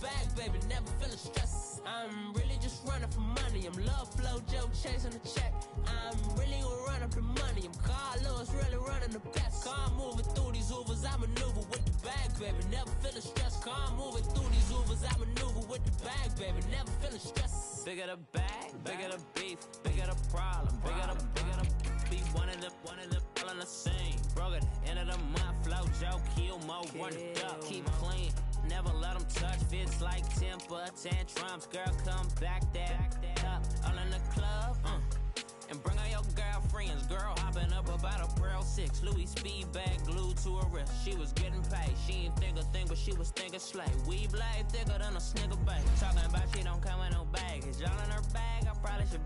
bag, baby, never feeling stressed. I'm really just running for money. I'm love flow, Joe chasing the check. I'm really gonna run up the money. I'm Carlos, really running the best. Car moving through these Ubers, I maneuver with the bag, baby, never feeling stressed. Car moving through these Ubers, I maneuver with the bag, baby, never feeling stressed. Bigger the bag, bigger the beef, bigger the problem, bigger the beef. One of them all in the same. Broke at the end of the month, flow, Joe, kill, mo, run it up, keep clean. Never let them touch, fits like temper tantrums. Girl, come back that up, all in the club, and bring all your girlfriends. Girl hopping up about a Pearl 6, Louis speed bag glued to her wrist. She was getting paid, she ain't think a thing, but she was thinking slay. We blade thicker than a snigger bag. Talking about she don't come with no baggage. All in her bag, I probably should.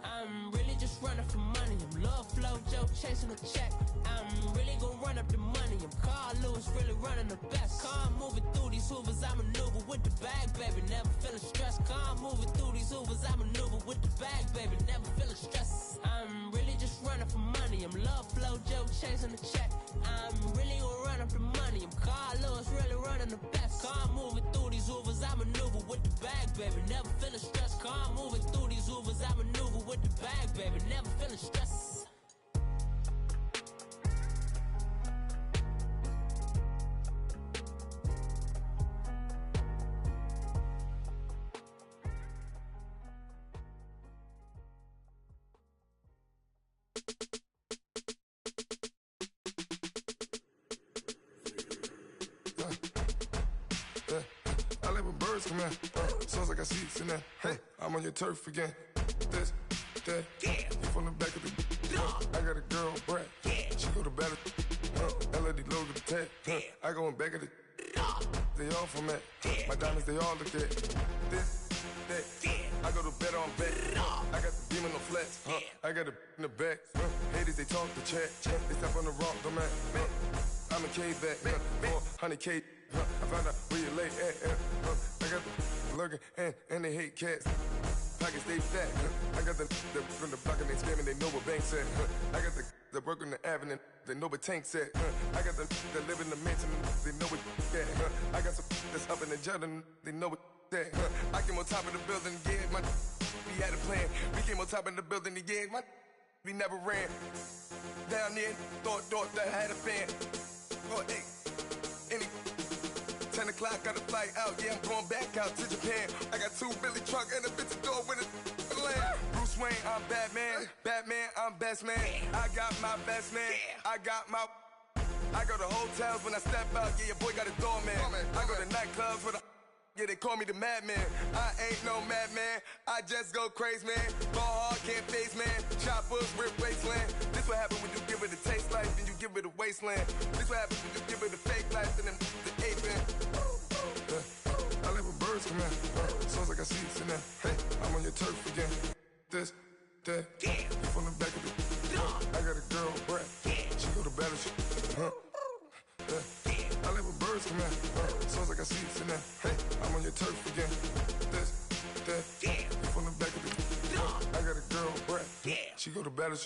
I'm really just running for money. I'm love flow, Joe chasing a check. I'm really gonna run up the money. I'm Carl Lewis, really running the best. Car moving through these Hoovers, I maneuver with the bag, baby, never feeling stressed. Car moving through these Hoovers, I maneuver with the bag, baby, never feeling stressed. I'm really just running for money. I'm love flow, Joe chasing the check. I'm really gonna run up the money. I'm Carl Lewis, really running the best. Car moving through these Hoovers, I maneuver with the bag, baby, never feeling stressed. Car moving through these Hoovers, I maneuver with the bag, baby, never feeling stressed. I like when birds come in. Sounds like I see seats in there. Hey, I'm on your turf again. This, that, you from the back of the. I got a girl, Brad. She go to battle. LED logo the tag. I go in back of the. They all from that. My diamonds, they all look at. This, that. I go to bed on bed. I got the beam on the flats. I got it in the back. Haters, they talk the chat. They step on the rock, the man. I'm a K-back. 400K. I found out where you lay at. I got the lurking and they hate cats. Pockets they fat. I got the from the block and they scamming, they know what banks at. I got the work on the avenue, they know what tanks at. I got the live in the mansion, they know what that. I got some that's up in the Jordan, they know what that. I came on top of the building, yeah, we had a plan. We came on top of the building, yeah, we never ran. Down there, thought that I had a fan. Oh, hey, any 10 o'clock, got a flight out, yeah, I'm going back out to Japan. I got 2 Billy truck and a bitch door with a land. Bruce Wayne, I'm Batman. Batman, I'm best man. I got my best man. I got my. I go to hotels when I step out, yeah, your boy got a doorman. I go to nightclubs with a. Yeah, they call me the madman. I ain't no madman. I just go crazy, man. Ball hard, can't face, man. Choppers, rip wasteland. This what happen when you give it a taste life and you give it a wasteland. This what happen when you give it a fake life and then the ape in. I like when birds come in. Sounds like I see seats in there. Hey, I'm on your turf again. This, that, you from the back of the. I got a girl, Brad. She go to battle. I like when birds come in. Sounds like I see seats in there. Hey, I'm on your turf again. This, that, you from the back of the. I got a girl, Brad. She go to battle.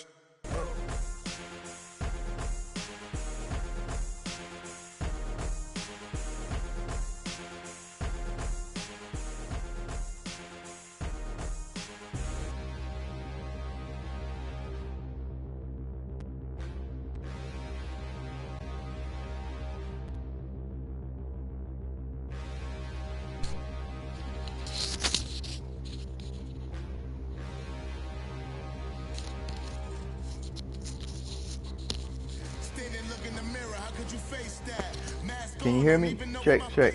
Can you hear me? Check, check.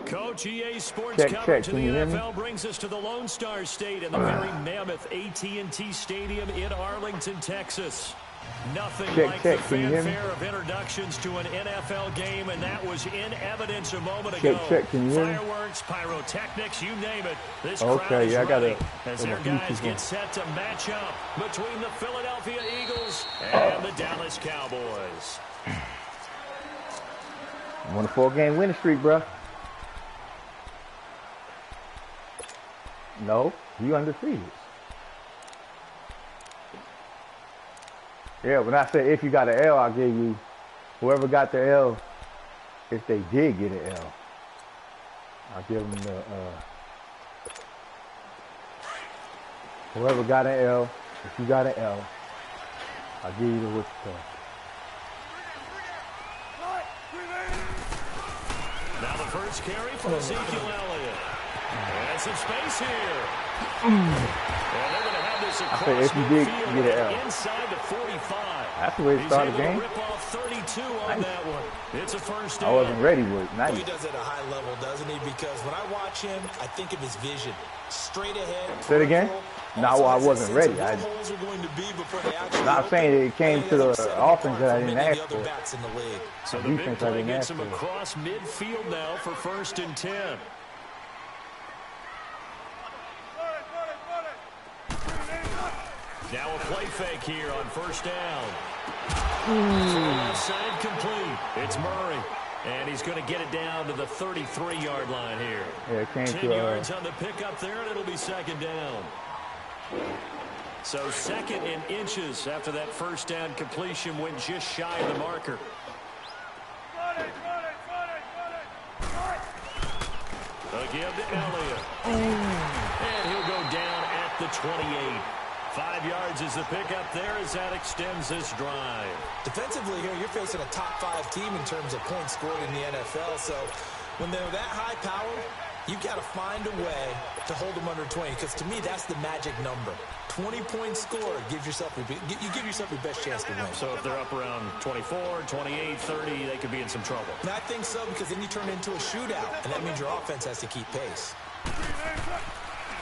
Coach, EA Sports check, coverage of the check. NFL brings us to the Lone Star State and the very mammoth AT&T Stadium in Arlington, Texas. Nothing like the fanfare of introductions to an NFL game, and that was in evidence a moment ago. Fireworks, pyrotechnics, you name it. This crowd is ready as their guys get set to match up between the Philadelphia Eagles and the Dallas Cowboys. I'm on a 4-game winning streak, bro. No, you undefeated. Yeah, when I say if you got an L, I'll give you whoever got the L. If they did get an L, I'll give them the whoever got an L. If you got an L, I'll give you the what's called. Now the first carry for Ezekiel Elliott. And some space here. And they're going to have this across if you did midfield get an L. Inside the 45. That's the way to start the game. Rip off 32 on that one. It's a first down. I wasn't ready with it. Nice. Well, he does it at a high level, doesn't he? Because when I watch him, I think of his vision. Straight ahead. Say it again? No, I wasn't ready. I'm not saying it came to the offense that I didn't ask for. So the big play gets him across midfield now for 1st and 10. Now a play fake here on 1st down. Side complete. It's Murray. And he's going to get it down to the 33-yard line here. Yeah, it came 10 yards on the pickup there, and it'll be 2nd down. So 2nd and inches after that 1st down completion went just shy of the marker. Again to Elliott. And he'll go down at the 28. 5 yards is the pickup there as that extends this drive. Defensively here, you're facing a top 5 team in terms of points scored in the NFL. So when they're that high powered, you've got to find a way to hold them under 20. Because to me, that's the magic number. 20 points scored gives yourself you give yourself your best chance to win. So if they're up around 24, 28, 30, they could be in some trouble. And I think so, because then you turn into a shootout, and that means your offense has to keep pace.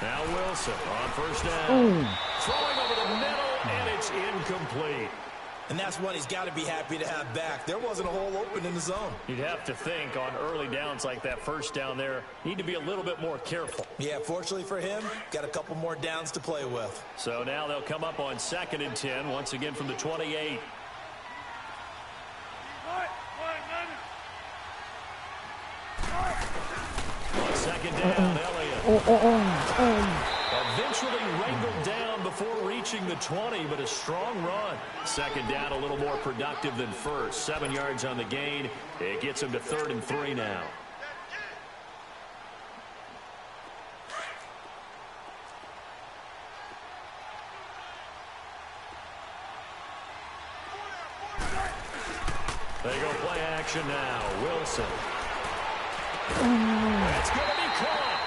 Now Wilson on 1st down. Throwing over the middle, and it's incomplete. And that's one he's got to be happy to have back. There wasn't a hole open in the zone. You'd have to think on early downs like that 1st down there, need to be a little bit more careful. Yeah, fortunately for him, got a couple more downs to play with. So now they'll come up on 2nd and 10, once again from the 28. On 2nd down, Elliott. Eventually wrangled down before reaching the 20, but a strong run. 2nd down, a little more productive than 1st. 7 yards on the gain. It gets him to 3rd and 3 now. They go play action now. Wilson. That's going to be caught.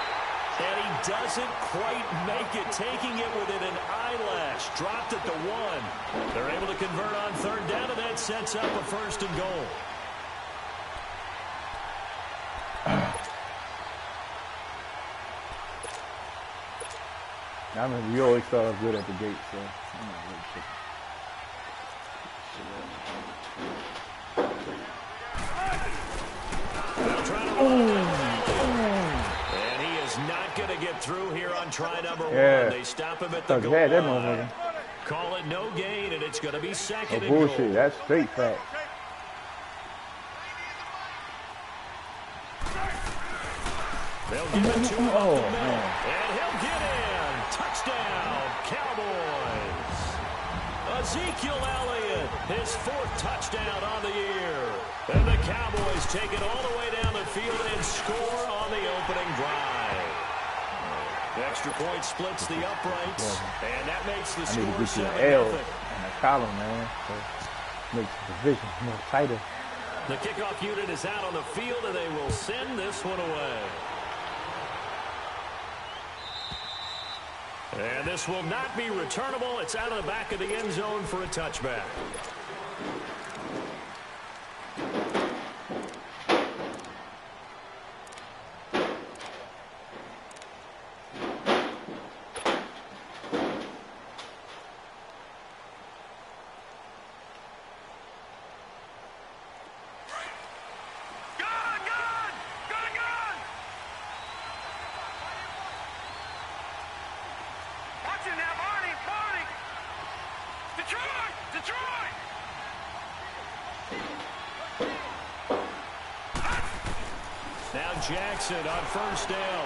And he doesn't quite make it, taking it within an eyelash. Dropped at the 1. They're able to convert on 3rd down, and that sets up a 1st and goal. I mean, we always start off good at the gate, so I'm not really sure. And he is not going to get through here on try number 1. They stop him at the goal line. Call it no gain, and it's going to be 2nd and goal. Bullshit, that's straight fact. They'll give it to him up the middle, and he'll get in. Touchdown, Cowboys. Ezekiel Elliott, his 4th touchdown on the year. And the Cowboys take it all the way down the field and score on the opening drive. The extra point splits the uprights, and that makes the score 7-0. And a column, man. So makes the division more tighter. The kickoff unit is out on the field, and they will send this one away. And this will not be returnable. It's out of the back of the end zone for a touchback. Jackson on 1st down.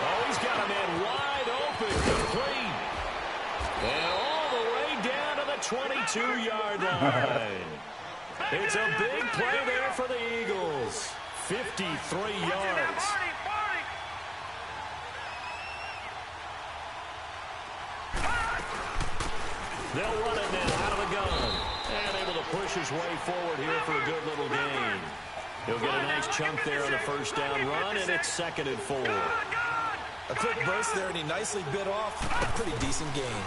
Oh, he's got a man wide open, complete. And all the way 22-yard line. It's a big play there for the Eagles. 53 yards. They'll run it now out of the gun. And able to push his way forward here for a good little gain. He'll get a nice chunk there on the first down run, and it's 2nd and 4. A quick burst there, and he nicely bit off a pretty decent gain.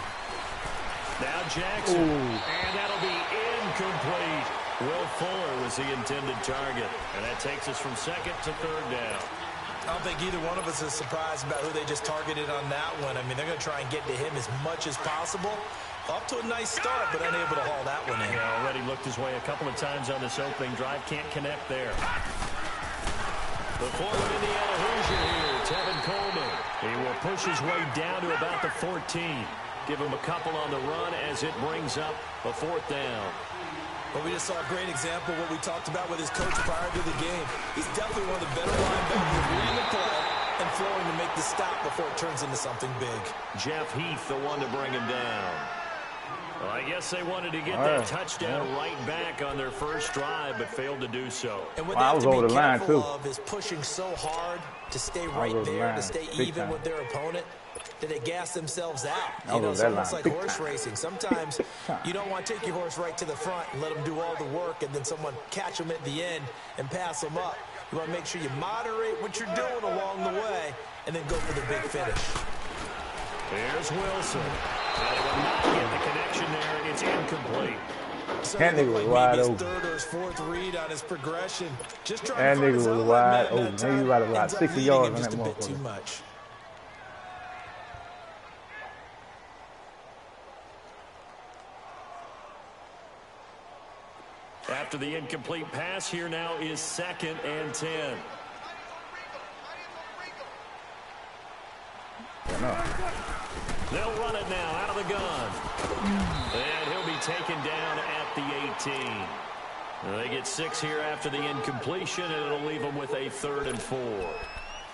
Now Jackson, and that'll be incomplete. Will Fuller was the intended target, and that takes us from 2nd to 3rd down. I don't think either one of us is surprised about who they just targeted on that one. I mean, they're going to try and get to him as much as possible. Up to a nice start, but unable to haul that one in. Yeah, already looked his way a couple of times on this opening drive. Can't connect there. The forward Indiana Hoosier here, Tevin Coleman. He will push his way down to about the 14. Give him a couple on the run as it brings up a 4th down. Well, we just saw a great example of what we talked about with his coach prior to the game. He's definitely one of the better linebackers reading the play and flowing to make the stop before it turns into something big. Jeff Heath, the one to bring him down. Well, I guess they wanted to get that touchdown right back on their first drive, but failed to do so. And what they have to be careful of is pushing so hard to stay right there, to stay even with their opponent, that they gas themselves out. You know, it's almost like horse racing. Sometimes you don't want to take your horse right to the front and let them do all the work, and then someone catch them at the end and pass them up. You want to make sure you moderate what you're doing along the way and then go for the big finish. There's Wilson. They will not get the connection there. It's incomplete. That nigga was wide open. Third or his 4th read on his progression. Just trying that to nigga was wide open. He was about 60 yards on that motherfucker. Too much. After the incomplete pass, here now is 2nd and 10. They'll run it now out of the gun. And he'll be taken down at the 18. They get 6 here after the incompletion, and it'll leave them with a 3rd and 4.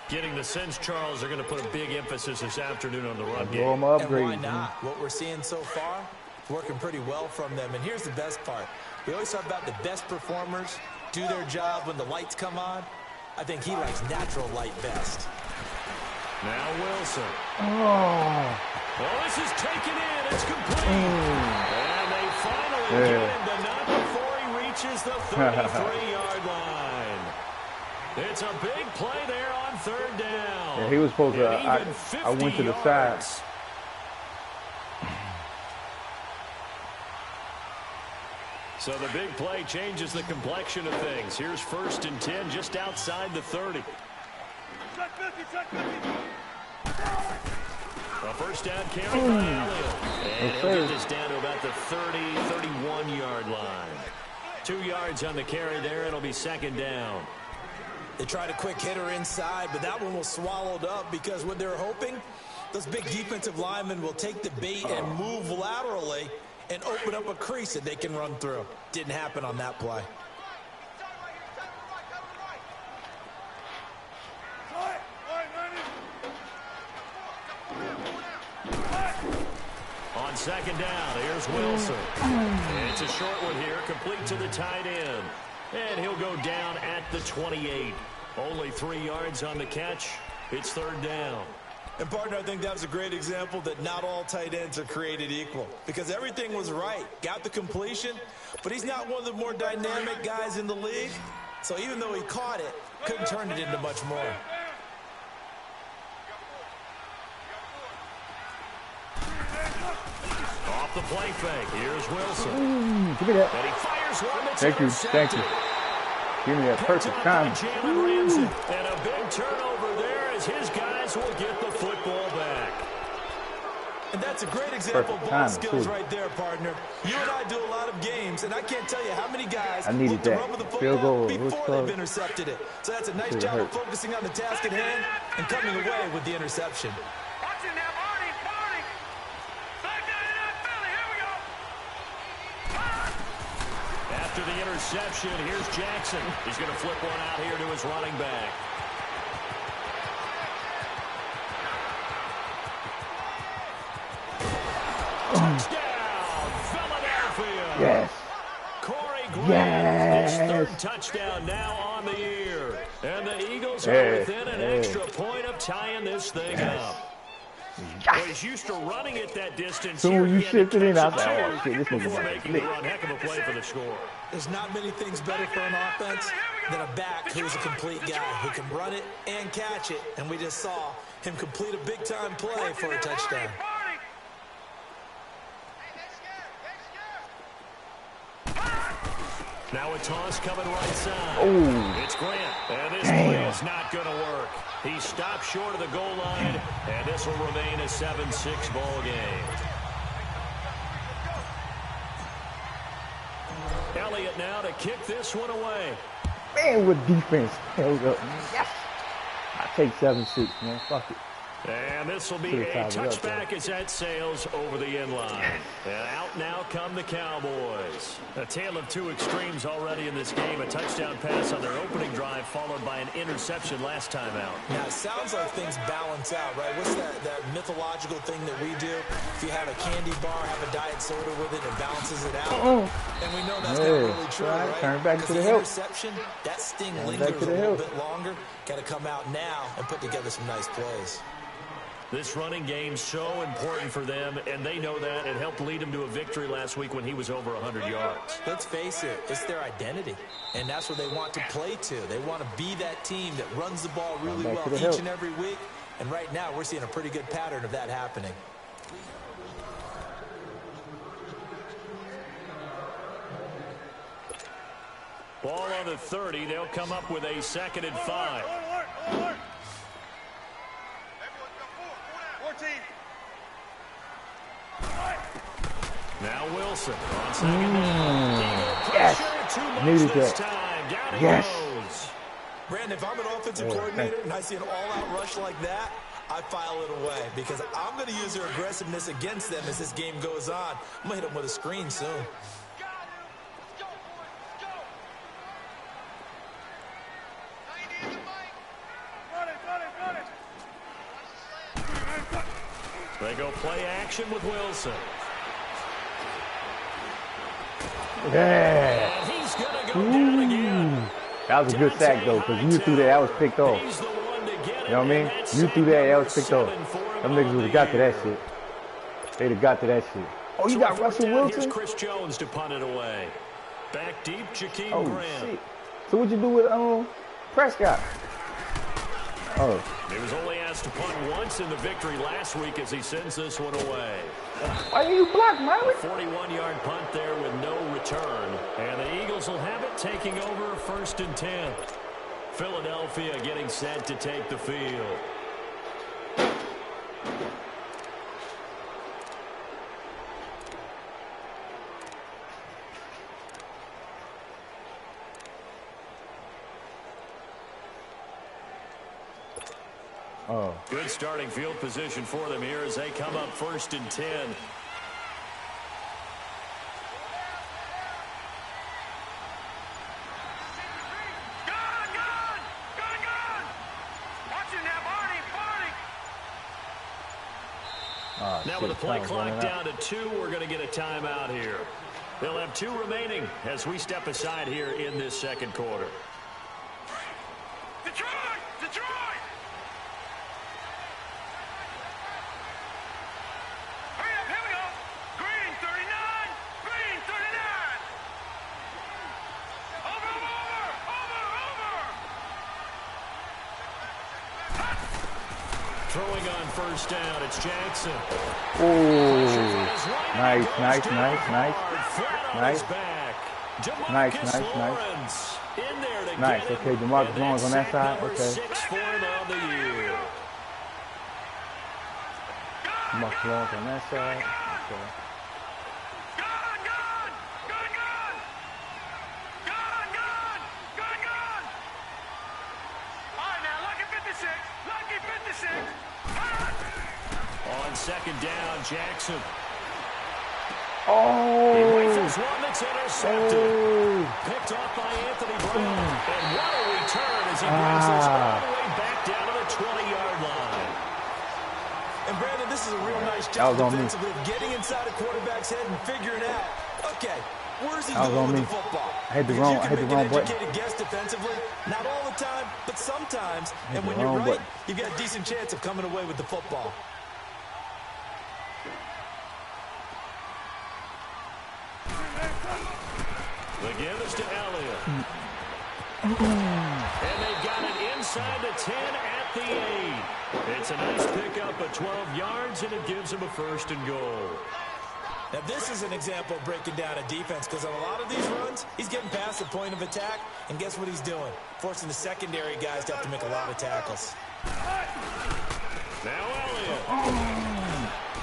Getting the sense, Charles, they're going to put a big emphasis this afternoon on the run game. And why not? What we're seeing so far, working pretty well from them. And here's the best part. We always talk about the best performers do their job when the lights come on. I think he likes natural light best. Now Wilson. Well, this is taken in. It's complete. And they finally get him to not before he reaches the 33-yard line. It's a big play there on 3rd down. Yeah, he was supposed to. I went to the side. So the big play changes the complexion of things. Here's 1st and 10 just outside the 30. A first down carry by Elliott. And he'll get this down to about the 30, 31-yard line. 2 yards on the carry there. It'll be 2nd down. They tried a quick hitter inside, but that one was swallowed up because what they're hoping, those big defensive linemen will take the bait and move laterally and open up a crease that they can run through. Didn't happen on that play. On 2nd down, here's Wilson. And it's a short one here, complete to the tight end. And he'll go down at the 28. Only 3 yards on the catch. It's 3rd down. And, partner, I think that was a great example that not all tight ends are created equal. Because everything was right. Got the completion, but he's not one of the more dynamic guys in the league. So even though he caught it, couldn't turn it into much more. Off the play fake. Here's Wilson. Give me that. And he fires one that's Thank you. Give me that perfect time. And a big turnover there as his guys will get the football back. And that's a great example of ball skills right there, partner. You and I do a lot of games, and I can't tell you how many guys look to run with the football before they've intercepted it. So that's a nice job of focusing on the task at hand and coming away with the interception. After the interception, here's Jackson. He's going to flip one out here to his running back. Touchdown, Philadelphia! Yes. Corey Grant, his third touchdown now on the year. And the Eagles are within an extra point of tying this thing up. Well, he's used to running it that distance. So when you shifted in, I was like, oh, shit, this nigga before making the run. Heck of a play for the score. There's not many things better for an offense than a back who's a complete guy who can run it and catch it. And we just saw him complete a big-time play for a touchdown. Now a toss coming right side. Oh. It's Grant, and this play is not going to work. He stopped short of the goal line, and this will remain a 7-6 ball game. Elliott now to kick this one away. Man, with defense held up. Yes. I take 7-6, man. Fuck it. And this will be a touchback as that sails over the end line. And out now come the Cowboys. A tale of two extremes already in this game. A touchdown pass on their opening drive followed by an interception last time out. Now, it sounds like things balance out, right? What's that mythological thing that we do? If you have a candy bar, have a diet soda with it, it balances it out. And we know that's not really true, right? Turn back to the hill. Interception, that sting lingers a little bit longer. Got to come out now and put together some nice plays. This running game's so important for them, and they know that. It helped lead them to a victory last week when he was over 100 yards. Let's face it, it's their identity, and that's what they want to play to. They want to be that team that runs the ball really well each and every week, and right now we're seeing a pretty good pattern of that happening. Ball on the 30. They'll come up with a 2nd and 5. Now Wilson on 2nd down. Yes. Needed that. Yes. Brandon, if I'm an offensive coordinator and I see an all-out rush like that, I file it away because I'm going to use their aggressiveness against them as this game goes on. I'm going to hit them with a screen soon. They go play action with Wilson. Yeah. And he's going to go down again. That was a good sack, though, because you threw that was picked off. You know what I mean? You threw that was picked off. Them niggas would have got to that shit. They'd have got to that shit. Oh, you got Russell Wilson? Here's Chris Jones to punt it away. Back deep, Jakeem Grant. Shit. So what'd you do with Prescott? Oh. He was only asked to punt once in the victory last week as he sends this one away. Why didn't you block, Miley? 41-yard punt there with no return. And the Eagles will have it taking over 1st and 10. Philadelphia getting set to take the field. Oh. Good starting field position for them here as they come up 1st and 10. Now with the play clock down to 2, we're going to get a timeout here. They'll have 2 remaining as we step aside here in this 2nd quarter. Detroit! Hurry up, here we go. Green 39. Green 39. Over. Throwing on 1st down, it's Jackson. Oh, nice. Nice. Okay, DeMarcus Lawrence on that side. Okay. 6 for him on the year. DeMarcus Lawrence on that side. Okay. On 2nd down, Jackson. Oh! He rifles one that's intercepted. Picked off by Anthony Brown. And what a return as he brings this all the way back down to the 20-yard line. And Brandon, this is a real nice job defensively of getting inside a quarterback's head and figuring out, okay, Where's he That was going on with me. the football? I hit the wrong button. Educated guess defensively, not all the time, but sometimes. And when you're right, button. you've got a decent chance of coming away with the football. The give is to Elliott. And they've got it inside the 10 at the 8. It's a nice pickup of 12 yards, and it gives him a 1st and goal. Now, this is an example of breaking down a defense, because on a lot of these runs, he's getting past the point of attack, and guess what he's doing? Forcing the secondary guys to have to make a lot of tackles. Now Elliott.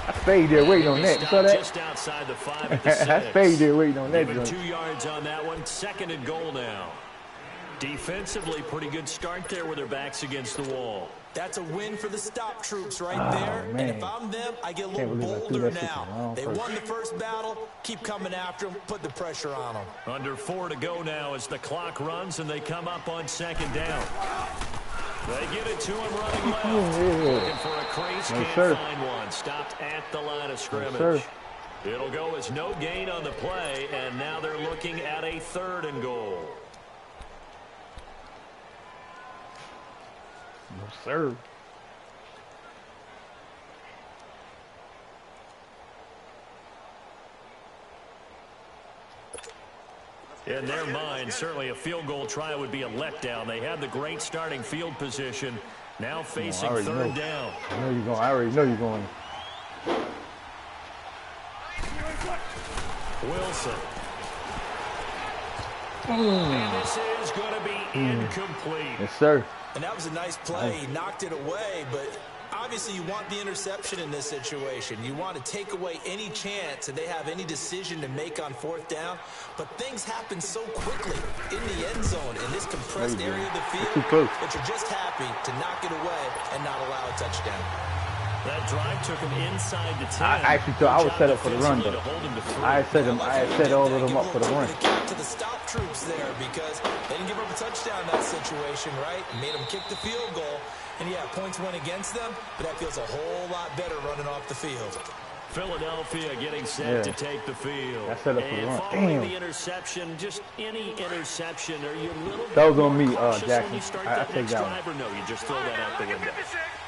I stayed there waiting on that. You saw that? Just outside the 5 at the 6. I stayed there waiting on that. Given 2 yards on that one. 2nd and goal now. Defensively, pretty good start there with their backs against the wall. That's a win for the stop troops right there. Man. And if I'm them, I get a little bolder now. They won the first battle. Keep coming after them. Put the pressure on them. Under 4 to go now as the clock runs, and they come up on 2nd down. They get it to him running left. Looking for a crease, can't find one. Stopped at the line of scrimmage. It'll go as no gain on the play, and now they're looking at a 3rd and goal. No, sir. In their mind, certainly a field goal try would be a letdown. They had the great starting field position. Now facing 3rd down. I know you're going. I already know you're going. Wilson. And this is going to be incomplete. Yes, sir. And that was a nice play. He knocked it away, but obviously you want the interception in this situation. You want to take away any chance that they have any decision to make on 4th down. But things happen so quickly in the end zone in this compressed area of the field that you're just happy to knock it away and not allow a touchdown. That drive took him inside the 10. I actually thought I was set up for the run, though. I set all of them up for the run. To the stop troops there because they didn't give up a touchdown in that situation, right? Made them kick the field goal. And, yeah, points went against them, but that feels a whole lot better running off the field. Philadelphia getting set to take the field. I set up for the run. Following the interception, just any interception, are you a little bit that was on me, Jackson. When you start I that take next that drive, or no, you just throw that out the window?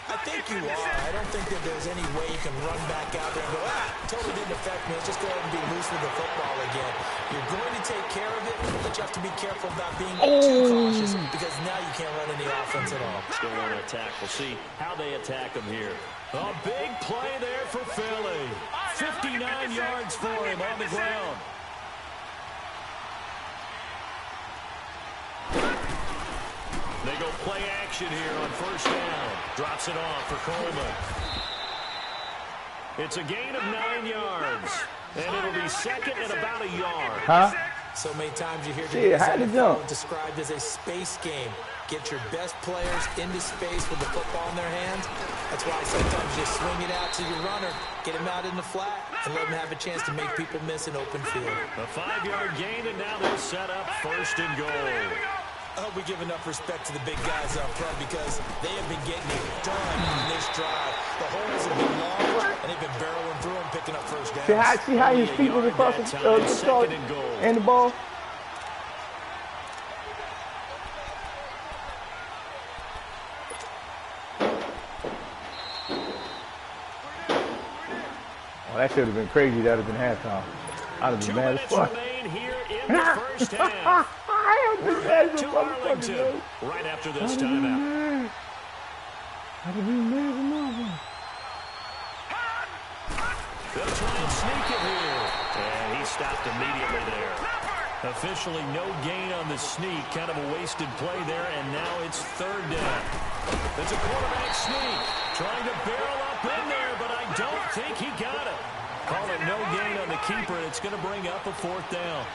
I think you are. I don't think that there's any way you can run back out there and go, totally didn't affect me. Let's just go ahead and be loose with the football again. You're going to take care of it, but you have to be careful about being too cautious because now you can't run any offense at all. Still want to attack. We'll see how they attack them here. A big play there for Philly. 59 yards for him on the ground. They go play action here on 1st down. Drops it off for Coleman. It's a gain of 9 yards. And it'll be 2nd and about a yard. So many times you hear NFL described as a space game. Get your best players into space with the football in their hands. That's why sometimes you swing it out to your runner, get him out in the flat, and let him have a chance to make people miss an open field. A 5-yard gain, and now they'll set up 1st and goal. I hope we give enough respect to the big guys up front because they have been getting it done on this drive. The holes have been large, and they've been barreling through and picking up 1st downs. See how his feet was across the and the ball? Oh, that should have been crazy. That would have been halftime. I'd have been mad as fuck. Here in the first half. To Arlington right after this timeout. I'd have been mad as a motherfucker. They'll try and sneak it here. And he stopped immediately there. Officially no gain on the sneak. Kind of a wasted play there. And now it's 3rd down. It's a quarterback sneak. Trying to barrel up in there, but I don't think he got it. Call it no gain on the keeper. It's going to bring up a 4th down.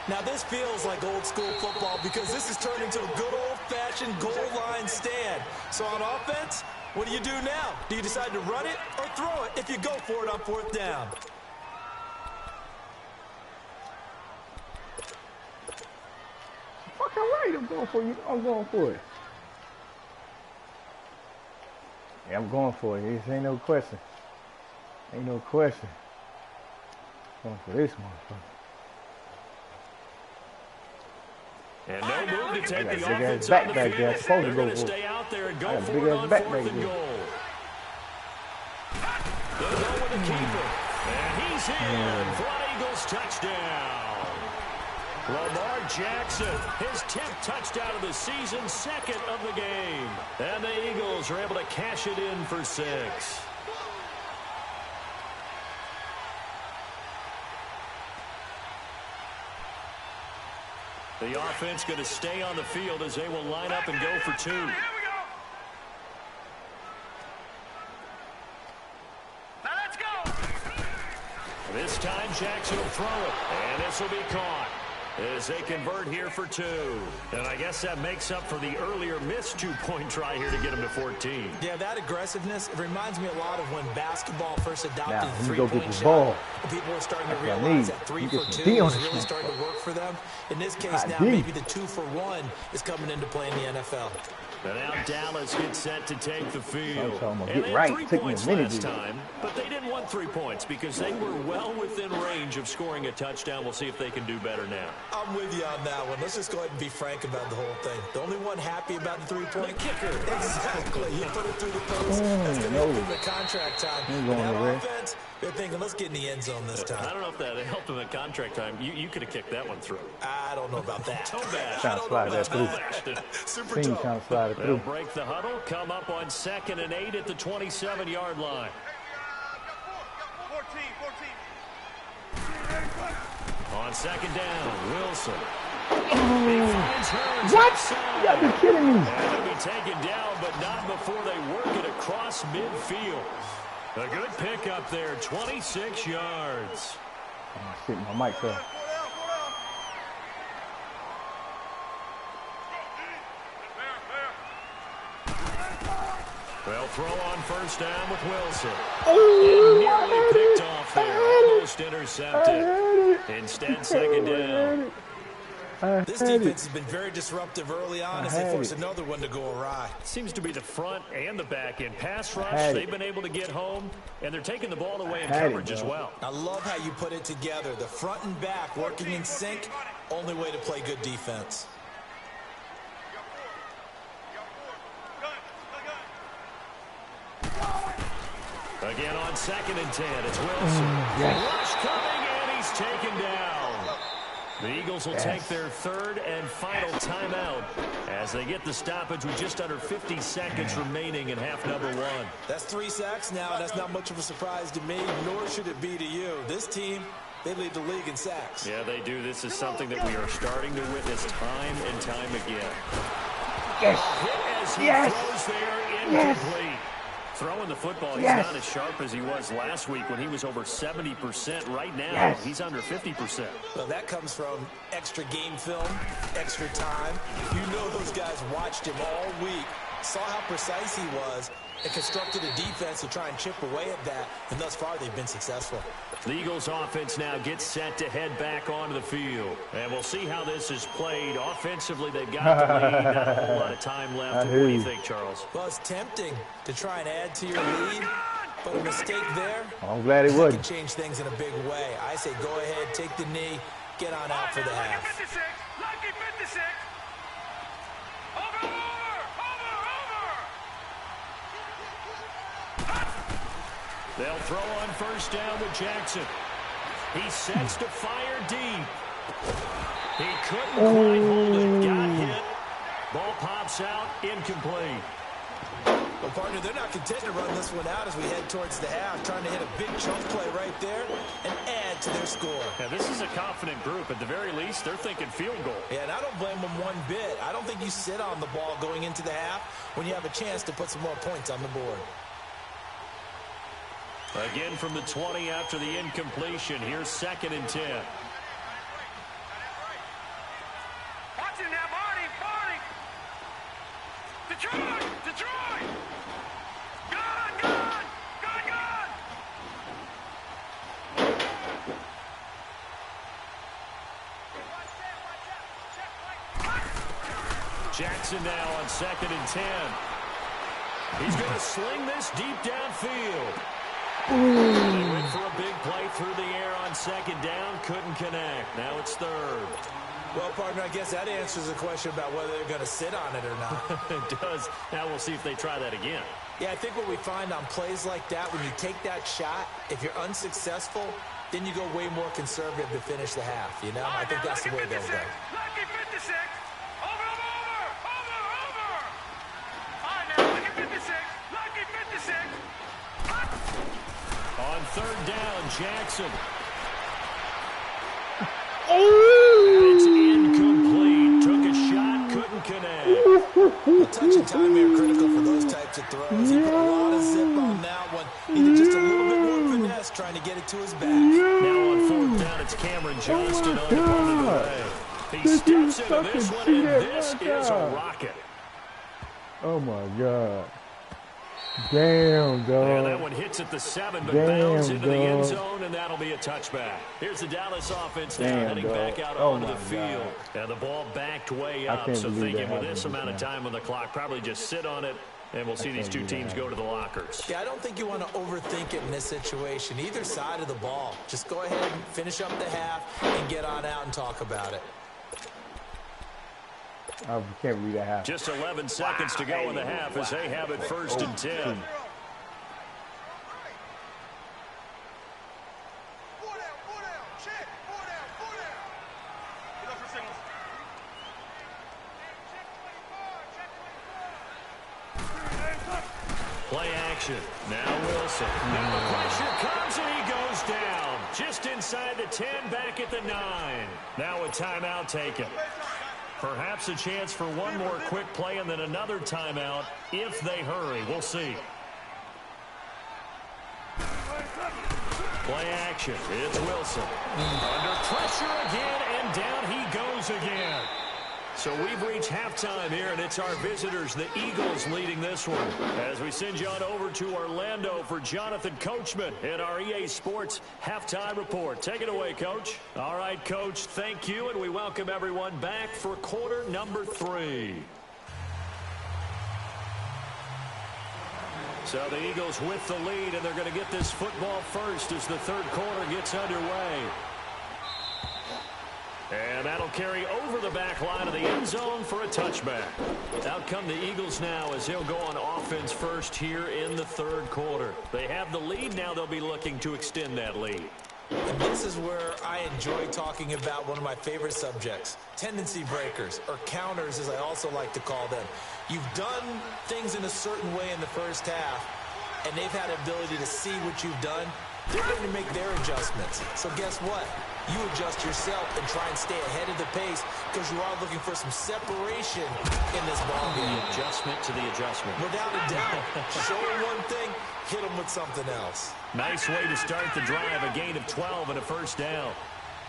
Now, this feels like old school football because this has turned into a good old-fashioned goal line stand. So on offense, what do you do now? Do you decide to run it or throw it if you go for it on 4th down? Fucking right, I'm going for you. I'm going for it. Yeah, I'm going for it. This ain't no question. Ain't no question. Going for this motherfucker. And no move to take the offense back on the back field. there. Supposed to They're go going to for stay it. out there and go Big for it ass on back 4th and there. goal. They'll go with the keeper. And he's in for an Eagles touchdown. Lamar Jackson, his 10th touchdown of the season, 2nd of the game. And the Eagles are able to cash it in for 6. The offense going to stay on the field as they will line up and go for 2. Here we go. Now let's go. This time Jackson will throw it, and this will be caught as they convert here for 2. And I guess that makes up for the earlier missed 2-point try here to get him to 14. Yeah, that aggressiveness, it reminds me a lot of when basketball first adopted Now, the you go get three-point the shot. ball. People are starting to That's what I realize need. that 3 You for get some 2 D on is this really one. starting to work for them. In this case now, D. maybe the 2 for 1 is coming into play in the NFL. And now Dallas gets set to take the field. I'm gonna And get they right. had 3 Took me a points minute last here. time, but they didn't want 3 points because they were well within range of scoring a touchdown. We'll see if they can do better now. I'm with you on that one. Let's just go ahead and be frank about the whole thing. The only one happy about the 3-point kicker. Exactly. You put it through the post. That's going to help him at contract time. He's But going that away. offense, they're thinking, let's get in the end zone this I time. don't know if that helped him at contract time. You could have kicked that one through. I don't know about that. Toe bash. Trying to slide that through. Super Team tough. trying to slide it They'll through. break the huddle, come up on 2nd and 8 at the 27-yard line. 14. On 2nd down, Wilson. He finds Hurns What? outside. You gotta be kidding me. And they'll be taken down, but not before they work it across midfield. A good pickup there, 26 yards. Oh, shit, my mic fell. They'll throw on 1st down with Wilson. And nearly picked off there, almost intercepted. Instead, 2nd down. This defense has been very disruptive early on as they force another one to go awry. Seems to be the front and the back end. Pass rush, had it. they've been able to get home, and they're taking the ball away in had it, coverage as bro. well. I love how you put it together. The front and back working in sync, only way to play good defense. Again on 2nd and 10, it's Wilson. Rush coming, and he's taken down. The Eagles will take their 3rd and final timeout as they get the stoppage with just under 50 seconds remaining in half number 1. That's 3 sacks now. That's not much of a surprise to me, nor should it be to you. This team, they lead the league in sacks. Yeah, they do. This is something that we are starting to witness time and time again. Yes. Hit as he Yes. throws there, Yes. incomplete. Throwing the football, he's Yes. not as sharp as he was last week when he was over 70%. Right now, Yes. he's under 50%. Well, that comes from extra game film, extra time. You know those guys watched him all week, saw how precise he was, and constructed a defense to try and chip away at that, and thus far they've been successful. The Eagles offense now gets set to head back onto the field. And we'll see how this is played. Offensively, they've got the lead. Not a whole lot of time left. What do you think, Charles? Well, it's tempting to try and add to your lead, but a mistake there I'm glad it can wasn't. change things in a big way. I say go ahead, take the knee, get on out for the half. 56. Lucky 56. Over. They'll throw on 1st down with Jackson. He sets to fire deep. He couldn't quite hold it. Got hit. Ball pops out. Incomplete. Well, partner, they're not content to run this one out as we head towards the half, trying to hit a big chunk play right there and add to their score. Now, this is a confident group. At the very least, they're thinking field goal. Yeah, and I don't blame them one bit. I don't think you sit on the ball going into the half when you have a chance to put some more points on the board. Again from the 20 after the incompletion. Here's 2nd and 10. Watching that body. Detroit. Gone. Jackson now on 2nd and 10. He's going to sling this deep downfield. He went for a big play through the air on 2nd down. Couldn't connect. Now it's 3rd. Well, partner, I guess that answers the question about whether they're going to sit on it or not. It does. Now we'll see if they try that again. Yeah, I think what we find on plays like that, when you take that shot, if you're unsuccessful, then you go way more conservative to finish the half, you know? I think that's the way they'll go. Lucky 56. Over. All right, now, lucky 56. Lucky 56. On third down, Jackson. Oh! It's incomplete. Took a shot, couldn't connect. The touch and time here critical for those types of throws. He put a lot of zip on that one. Needed just a little bit more finesse trying to get it to his back. Now on fourth down, it's Cameron Johnston on the opponent away. He steps into this one, and this is a rocket. Oh, my God. Damn, dog. And that one hits at the 7, but bounds into the end zone, and that'll be a touchback. Here's the Dallas offense now heading back out onto the field. And the ball backed way up, so thinking with this amount of time on the clock, probably just sit on it, and we'll see these two teams go to the lockers. Yeah, I don't think you want to overthink it in this situation. Either side of the ball. Just go ahead and finish up the half and get on out and talk about it. I can't believe that happened. Just 11 seconds to go in the half as they have it 1st and 10. Play action. Now Wilson. Now the pressure comes and he goes down. Just inside the 10, back at the 9. Now a timeout taken. Perhaps a chance for one more quick play and then another timeout if they hurry. We'll see. Play action. It's Wilson. Under pressure again, and down he goes again. So we've reached halftime here, and it's our visitors, the Eagles, leading this one. As we send you on over to Orlando for Jonathan Coachman in our EA Sports Halftime Report. Take it away, Coach. All right, Coach, thank you, and we welcome everyone back for quarter number 3. So the Eagles with the lead, and they're going to get this football first as the third quarter gets underway. And that'll carry over the back line of the end zone for a touchback. Out come the Eagles now as they'll go on offense first here in the third quarter. They have the lead. Now they'll be looking to extend that lead. And this is where I enjoy talking about one of my favorite subjects, tendency breakers, or counters as I also like to call them. You've done things in a certain way in the first half, and they've had the ability to see what you've done. They're going to make their adjustments. So guess what? You adjust yourself and try and stay ahead of the pace because you are looking for some separation in this ballgame. The adjustment to the adjustment. Without a doubt. Show them one thing, hit them with something else. Nice way to start the drive, a gain of 12 and a first down.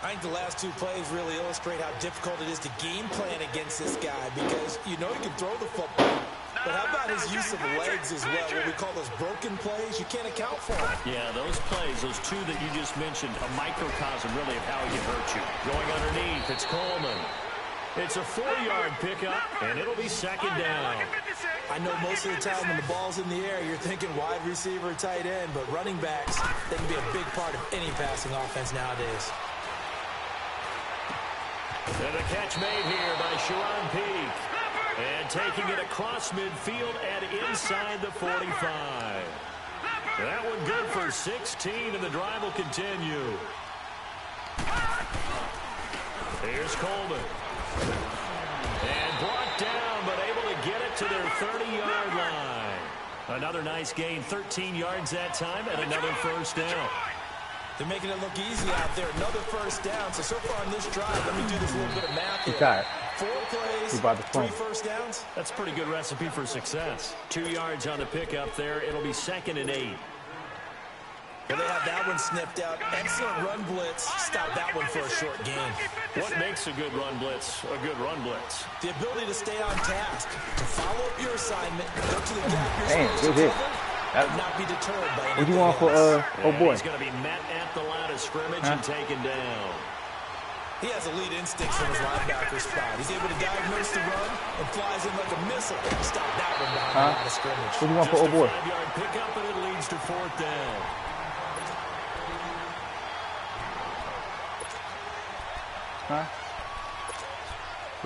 I think the last two plays really illustrate how difficult it is to game plan against this guy because you know he can throw the football. But how about his use of legs as well, what we call those broken plays? You can't account for them. Yeah, those plays, those two that you just mentioned, a microcosm really of how he can hurt you. Going underneath, it's Coleman. It's a 4-yard pickup, and it'll be second down. I know most of the time when the ball's in the air, you're thinking wide receiver, tight end, but running backs, they can be a big part of any passing offense nowadays. And the catch made here by Sharon Peak. And taking it across midfield and inside the 45. That one good for 16, and the drive will continue. Here's Coleman. And brought down, but able to get it to their 30-yard line. Another nice gain, 13 yards that time, and another first down. They're making it look easy out there. Another first down. So far on this drive, let me do this little bit of math here. 4 plays, 3 first downs. That's a pretty good recipe for success. 2 yards on the pickup there. It'll be 2nd and 8. Well, they have that one sniffed out. Excellent run blitz. Stop that one for a short gain. What makes a good run blitz a good run blitz? The ability to stay on task, to follow up your assignment, go to the gap you're Damn, supposed good to cover, and not be deterred by anything. What do you want for, oh boy? He's going to be met at the line of scrimmage and taken down. He has elite instincts from his linebacker spot. He's able to diagnose the run and flies in like a missile. Stop that one behind the line of scrimmage. What do you want for, oh boy? 5-yard pickup, and it leads to 4th down.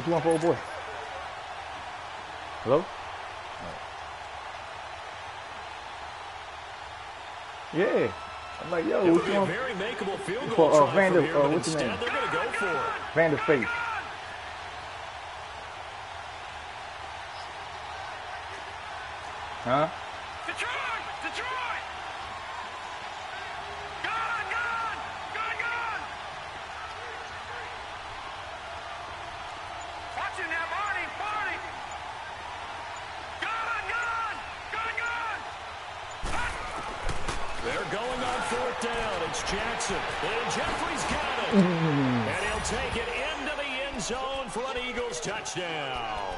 What you want for old boy? Hello? Yeah. I'm like, yo, what you want? Very makeable field goal For try Vander, from here, but what's his name? instead they're going to go for it. Vander Face. Huh? Detroit! Detroit! Gone! Gone! Gone! Gone! Watch him now, Barney! Barney! Gone! Gone! Gone! Gone! They're going on fourth down. It's Jackson. And Jeffrey's got it. And he'll take it into the end zone for an Eagles touchdown.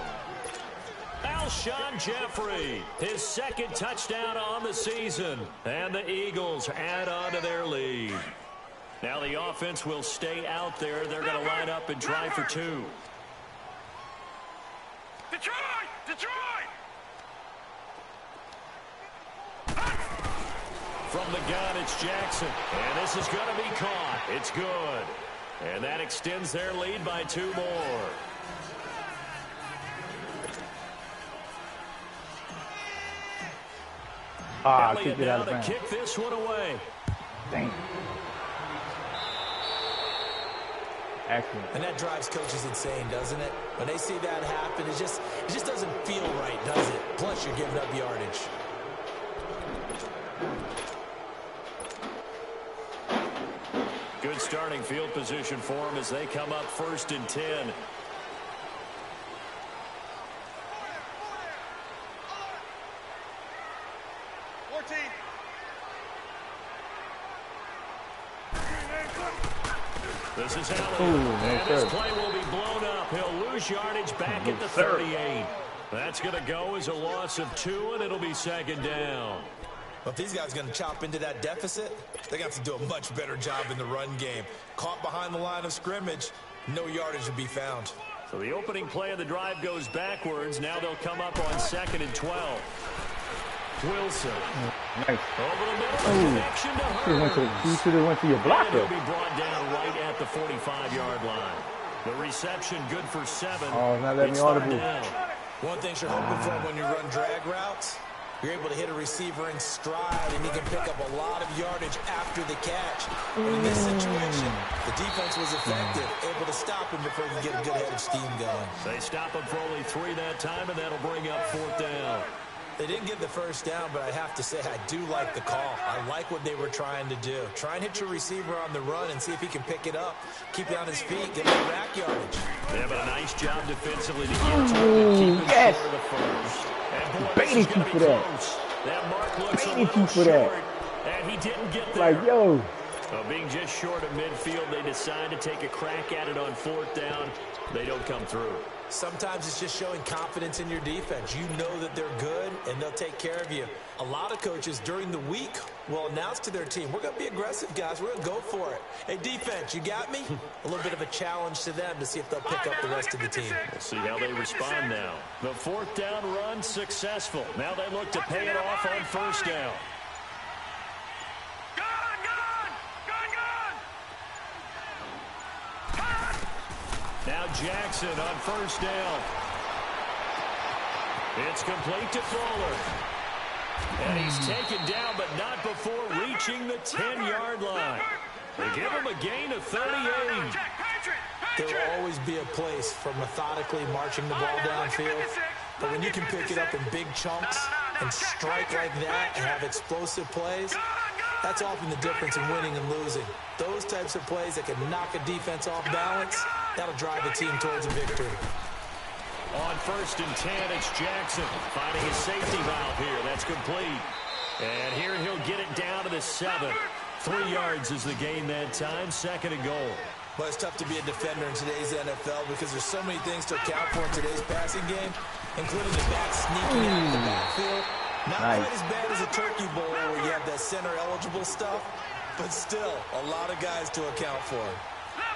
Alshon Jeffrey, his second touchdown on the season. And the Eagles add on to their lead. Now the offense will stay out there. They're going to line up and try for two. Detroit! Detroit! From the gun, it's Jackson. And this is going to be caught. It's good. And that extends their lead by 2 more. Ah, Elliott kick it out now of to bounds. kick this one away. Dang. Excellent. And that drives coaches insane, doesn't it? When they see that happen, it just doesn't feel right, does it? Plus, you're giving up yardage. Good starting field position for them as they come up 1st and 10. This is Allen, and this play will be blown up. He'll lose yardage back at the 38. That's going to go as a loss of 2, and it'll be 2nd down. But if these guys are going to chop into that deficit, they're going to have to do a much better job in the run game. Caught behind the line of scrimmage, no yardage to be found. So the opening play of the drive goes backwards. Now they'll come up on 2nd and 12. Wilson. Nice. Over the middle, connection to Hurts. You should have went to your blocker. And he'll be brought down right at the 45-yard line. The reception good for 7. Oh, not letting me It's audible. 3rd down. One thing you're hoping for when you run drag routes, you're able to hit a receiver in stride, and he can pick up a lot of yardage after the catch. But in this situation, the defense was effective, able to stop him before he could get a good head of steam going. They stop him for only 3 that time, and that'll bring up 4th down. They didn't get the first down, but I have to say I do like the call. I like what they were trying to do. Try and hit your receiver on the run and see if he can pick it up. Keep it on his feet, get him rack yardage. They have a nice job defensively to get to him and keep him yes. for the first. And boy, Baited this is you going to for be that. close. That mark looks a Baited little you for that. short, and he didn't get there. Like, yo. Being just short of midfield, they decide to take a crack at it on 4th down. They don't come through. Sometimes it's just showing confidence in your defense. You know that they're good, and they'll take care of you. A lot of coaches during the week will announce to their team, we're going to be aggressive, guys. We're going to go for it. Hey, defense, you got me? A little bit of a challenge to them to see if they'll pick up the rest of the team. We'll see how they respond now. The 4th down run successful. Now they look to pay it off on 1st down. Now Jackson on 1st down. It's complete to Fuller. And he's taken down, but not before reaching the 10-yard line. They give him a gain of 38. There will always be a place for methodically marching the ball downfield. But when you can pick it up in big chunks and strike like that and have explosive plays, that's often the difference in winning and losing. Those types of plays that can knock a defense off balance, that'll drive a team towards a victory. On 1st and 10, it's Jackson finding his safety valve here. That's complete. And here he'll get it down to the 7. 3 yards is the gain that time. 2nd and goal. But it's tough to be a defender in today's NFL because there's so many things to account for in today's passing game, including the back sneaking out of the backfield. Not quite as bad as a turkey bowl where you have that center-eligible stuff, but still a lot of guys to account for.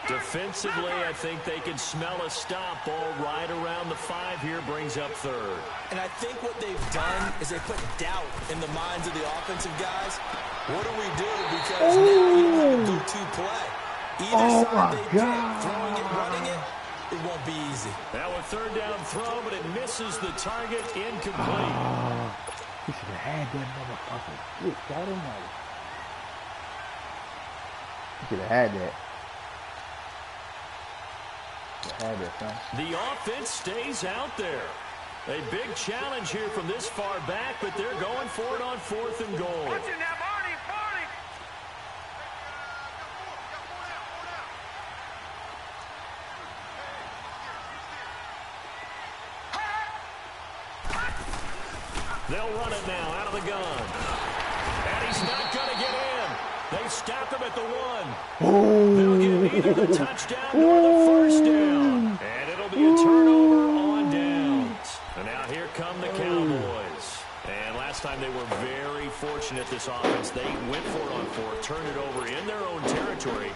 Defensively, I think they can smell a stop ball right around the 5 here, brings up 3rd. And I think what they've done is they put doubt in the minds of the offensive guys. What do we do? Because now you don't have a go-to play. Either side they pick, throwing it, running it, it won't be easy. Now a third down throw, but it misses the target, incomplete. Oh, he should have had that motherfucker. Good God almighty. He should have had that. The offense stays out there. A big challenge here from this far back, but they're going for it on 4th and goal. They'll run it now out of the gun. And he's not going to get in. They stop him at the 1. Ooh. They'll give either the touchdown or the first down. And it'll be a turnover on downs. And now here come the Cowboys. And last time they were very fortunate, this offense. They went for it on 4th, turned it over in their own territory.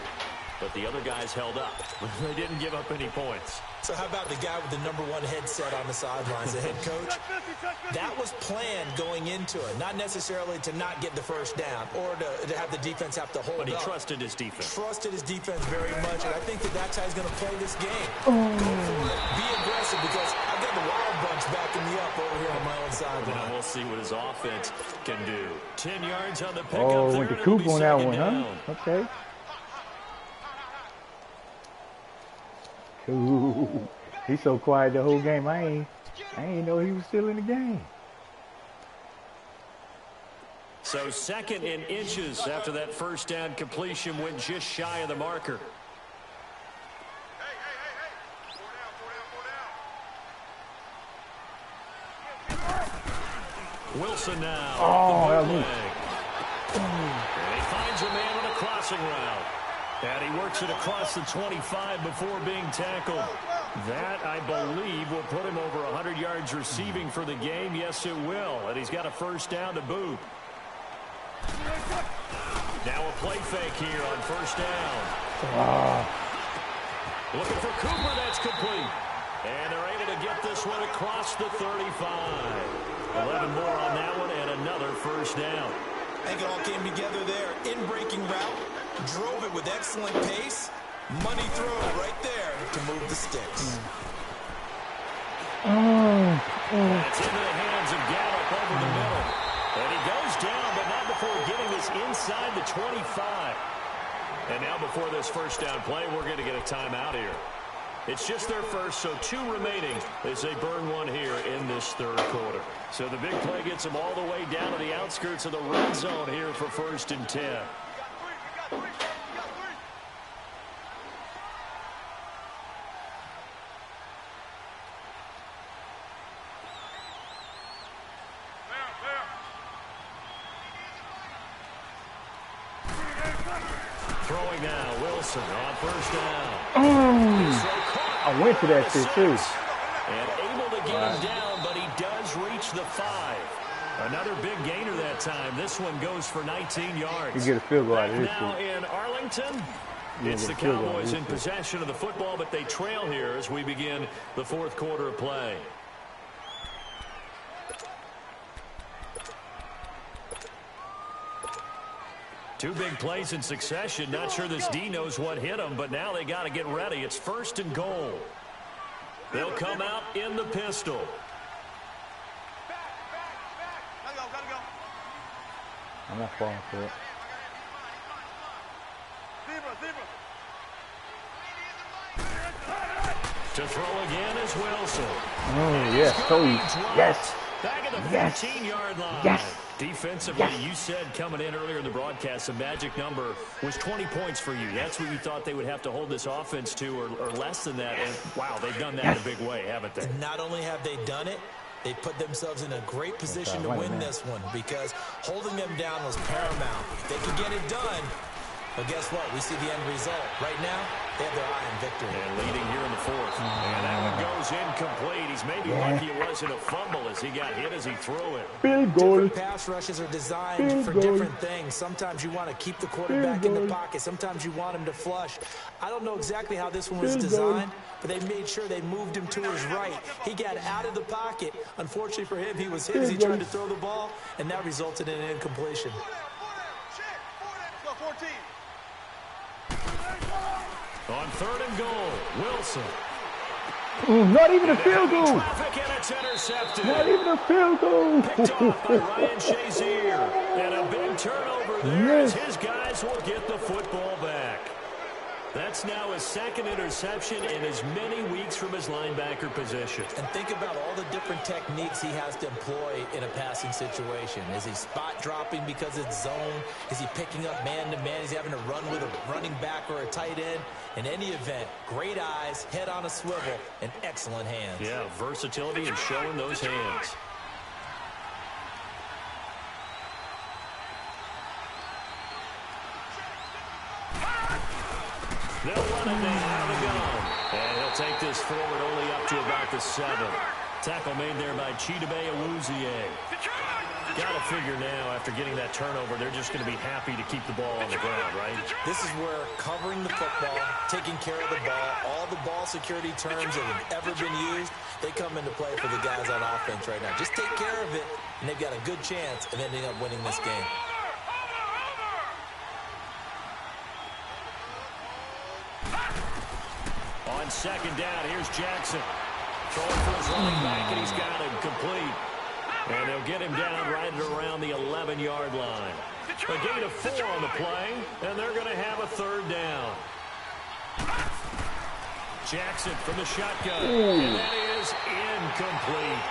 But the other guys held up. They didn't give up any points. So how about the guy with the #1 headset on the sidelines, the head coach? That was planned going into it, not necessarily to not get the first down or to have the defense have to hold up. But he trusted his defense. Trusted his defense very much, and I think that's how he's going to play this game. Go for it. Be aggressive, because I've got the Wild Bunch backing me up over here on my own sideline. Now we'll see what his offense can do. 10 yards on the pickup. Oh, went the coop on that one, huh? Okay. Ooh, he's so quiet the whole game. I ain't know he was still in the game. So 2nd and inches after that first down completion, went just shy of the marker. Wilson now. Oh, that was and he finds a man on a crossing route. And he works it across the 25 before being tackled. That, I believe, will put him over 100 yards receiving for the game. Yes, it will. And he's got a first down to boot. Now a play fake here on first down. Looking for Cooper. That's complete. And they're able to get this one across the 35. 11 more on that one and another first down. I think it all came together there. In-breaking route. Drove it with excellent pace. Money throw right there to move the sticks. It's into the hands of Gallup over the middle. And he goes down, but not before getting this inside the 25. And now before this first down play, we're going to get a timeout here. It's just their first, so 2 remaining as they burn one here in this third quarter. So the big play gets them all the way down to the outskirts of the red zone here for 1st and 10. Throwing now, Wilson on first down. I went to that shit too. And able to get him down, but he does reach the 5. Another big gainer that time. This one goes for 19 yards. You get a field goal out of this now in Arlington, it's the Cowboys in possession of the football, but they trail here as we begin the 4th quarter of play. Two big plays in succession. Not sure this D knows what hit him, but now they got to get ready. It's 1st and goal. They'll come out in the pistol. I'm not falling for it. To throw again is Wilson. Oh, yes. Cody. Yes. Back at the 15-yard line. Yes. Defensively, you said coming in earlier in the broadcast, the magic number was 20 points for you. That's what you thought they would have to hold this offense to, or less than that. And, wow, they've done that in a big way, haven't they? Not only have they done it, they put themselves in a great position to win this one, because holding them down was paramount. If they could get it done, but guess what? We see the end result. Right now, they have their eye on victory. And leading here in the 4th. And that one goes incomplete. He's maybe lucky it wasn't a fumble as he got hit as he threw it. Different pass rushes are designed for different things. Sometimes you want to keep the quarterback in the pocket. Sometimes you want him to flush. I don't know exactly how this one was designed, but they made sure they moved him to his right. He got out of the pocket. Unfortunately for him, he was hit as he tried to throw the ball, and that resulted in an incompletion. On 3rd and goal, Wilson. Not even a field goal. Traffic and it's intercepted. Not even a field goal. Picked off by Ryan Shazier. And a big turnover there as his guys will get the football back. That's now his second interception in as many weeks from his linebacker position. And think about all the different techniques he has to employ in a passing situation. Is he spot dropping because it's zone? Is he picking up man-to-man? Is he having to run with a running back or a tight end? In any event, great eyes, head on a swivel, and excellent hands. Yeah, versatility and showing those hands. They'll run it now out of the gun. And he'll take this forward only up to about the 7. Tackle made there by Chidobe Awuzie. Got to figure now, after getting that turnover, they're just going to be happy to keep the ball on the ground, right? This is where covering the football, taking care of the ball, all the ball security terms that have ever been used, they come into play for the guys on offense right now. Just take care of it, and they've got a good chance of ending up winning this game. On second down, here's Jackson. Throwing for his running back, and he's got him complete. And they'll get him down right at around the 11-yard line. A gain of 4 on the play, and they're going to have a third down. Jackson from the shotgun, and that is incomplete.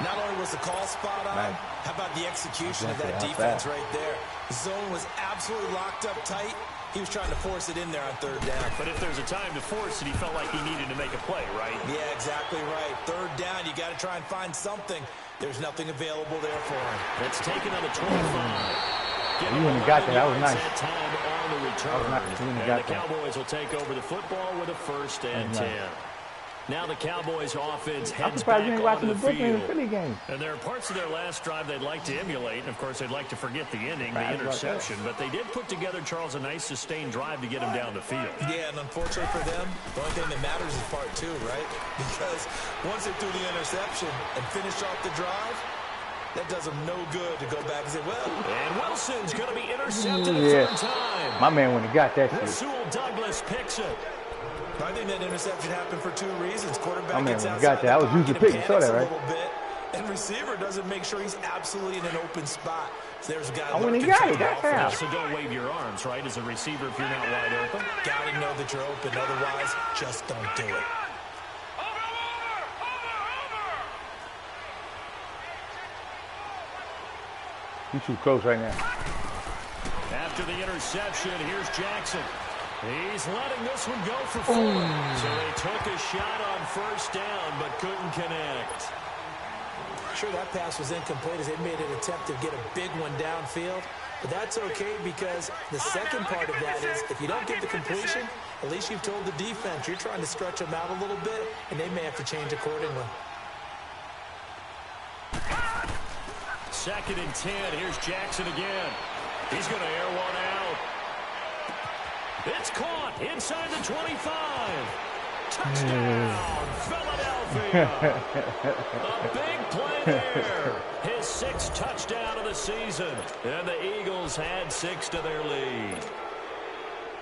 Not only was the call spot on, how about the execution of that defense right there? The zone was absolutely locked up tight. He was trying to force it in there on third down. But if there's a time to force it, he felt like he needed to make a play, right? Yeah, exactly right. Third down, you got to try and find something. There's nothing available there for him. That's taken on the 25. You wouldn't have got that. That was nice. Time on the return. And the Cowboys will take over the football with a 1st and 10. Now the Cowboys offense heads back onto the field. And there are parts of their last drive they'd like to emulate. And, of course, they'd like to forget the ending, the interception. But they did put together, Charles, a nice sustained drive to get him down the field. Yeah, and unfortunately for them, the only thing that matters is part 2, right? Because once they threw the interception and finished off the drive, that does them no good to go back and say, well. And Wilson's going to be intercepted a third time. My man wouldn't have got that shit. Sewell Douglas picks it. I think that interception happened for 2 reasons. Quarterback gets outside that. I was using the pick. You saw that, right? And receiver doesn't make sure he's absolutely in an open spot. So there's a guy. I wouldn't got it. That's how. So don't wave your arms, right, as a receiver if you're not wide open. Got to know that you're open. Otherwise, just don't do it. He's too close right now. After the interception, here's Jackson. He's letting this one go for 4. So they took a shot on first down, but couldn't connect. Sure, that pass was incomplete as they made an attempt to get a big one downfield. But that's okay because the second part of that is if you don't get the completion, at least you've told the defense you're trying to stretch them out a little bit, and they may have to change accordingly. 2nd and 10. Here's Jackson again. He's going to air one out. It's caught inside the 25. Touchdown, Philadelphia. A big play there. His 6th touchdown of the season. And the Eagles had 6 to their lead.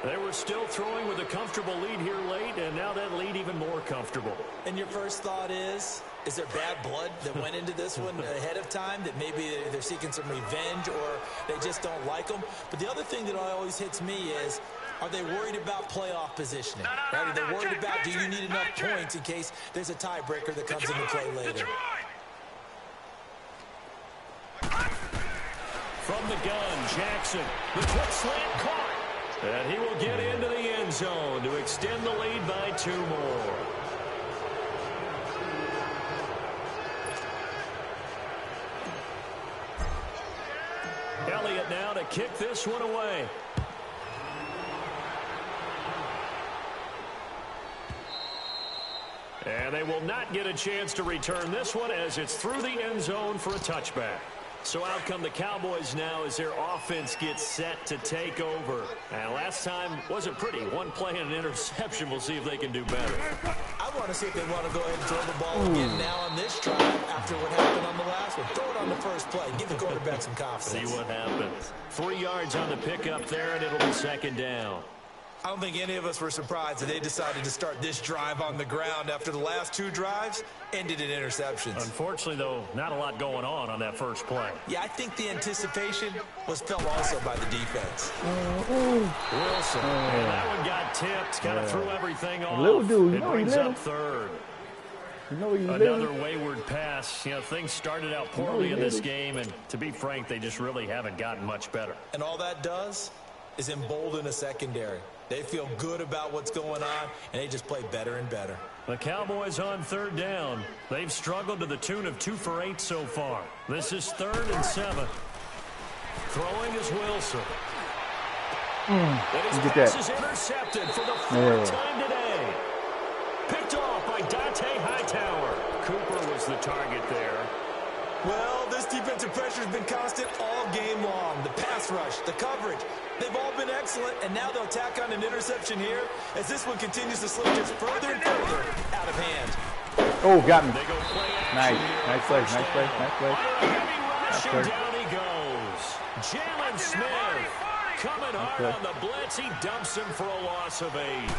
They were still throwing with a comfortable lead here late, and now that lead even more comfortable. And your first thought is there bad blood that went into this one ahead of time, that maybe they're seeking some revenge or they just don't like them? But the other thing that always hits me is, are they worried about playoff positioning? Right? Are they worried about, do you need enough points in case there's a tiebreaker that comes into play later? From the gun, Jackson. The quick slant caught. And he will get into the end zone to extend the lead by 2 more. Elliott now to kick this one away. And they will not get a chance to return this one as it's through the end zone for a touchback. So out come the Cowboys now as their offense gets set to take over. And last time wasn't pretty. 1 play and an interception. We'll see if they can do better. I want to see if they want to go ahead and throw the ball again now on this drive after what happened on the last one. Throw it on the first play. Give the quarterback some confidence. See what happens. 3 yards on the pickup there, and it'll be 2nd down. I don't think any of us were surprised that they decided to start this drive on the ground after the last 2 drives ended in interceptions. Unfortunately, though, not a lot going on that first play. Yeah, I think the anticipation was felt also by the defense. Wilson, and that one got tipped, kind of threw everything off. Little dude, it brings up third. Another wayward pass. You know, things started out poorly in this game, and to be frank, they just really haven't gotten much better. And all that does is embolden a secondary. They feel good about what's going on, and they just play better and better. The Cowboys on 3rd down. They've struggled to the tune of 2 for 8 so far. This is 3rd and 7. Throwing is Wilson. And his pass is intercepted for the 4th time today. Picked off by Dante Hightower. Cooper was the target there. Well, this defensive pressure has been constant all game long. The pass rush, the coverage, they've all been excellent, and now they'll tack on an interception here as this one continues to slip just further and further out of hand. Oh, got me. They go play Nice. Nice play. Nice play. Nice play. Nice play. Down he goes. Jalen Smith coming hard on the blitz. He dumps him for a loss of 8.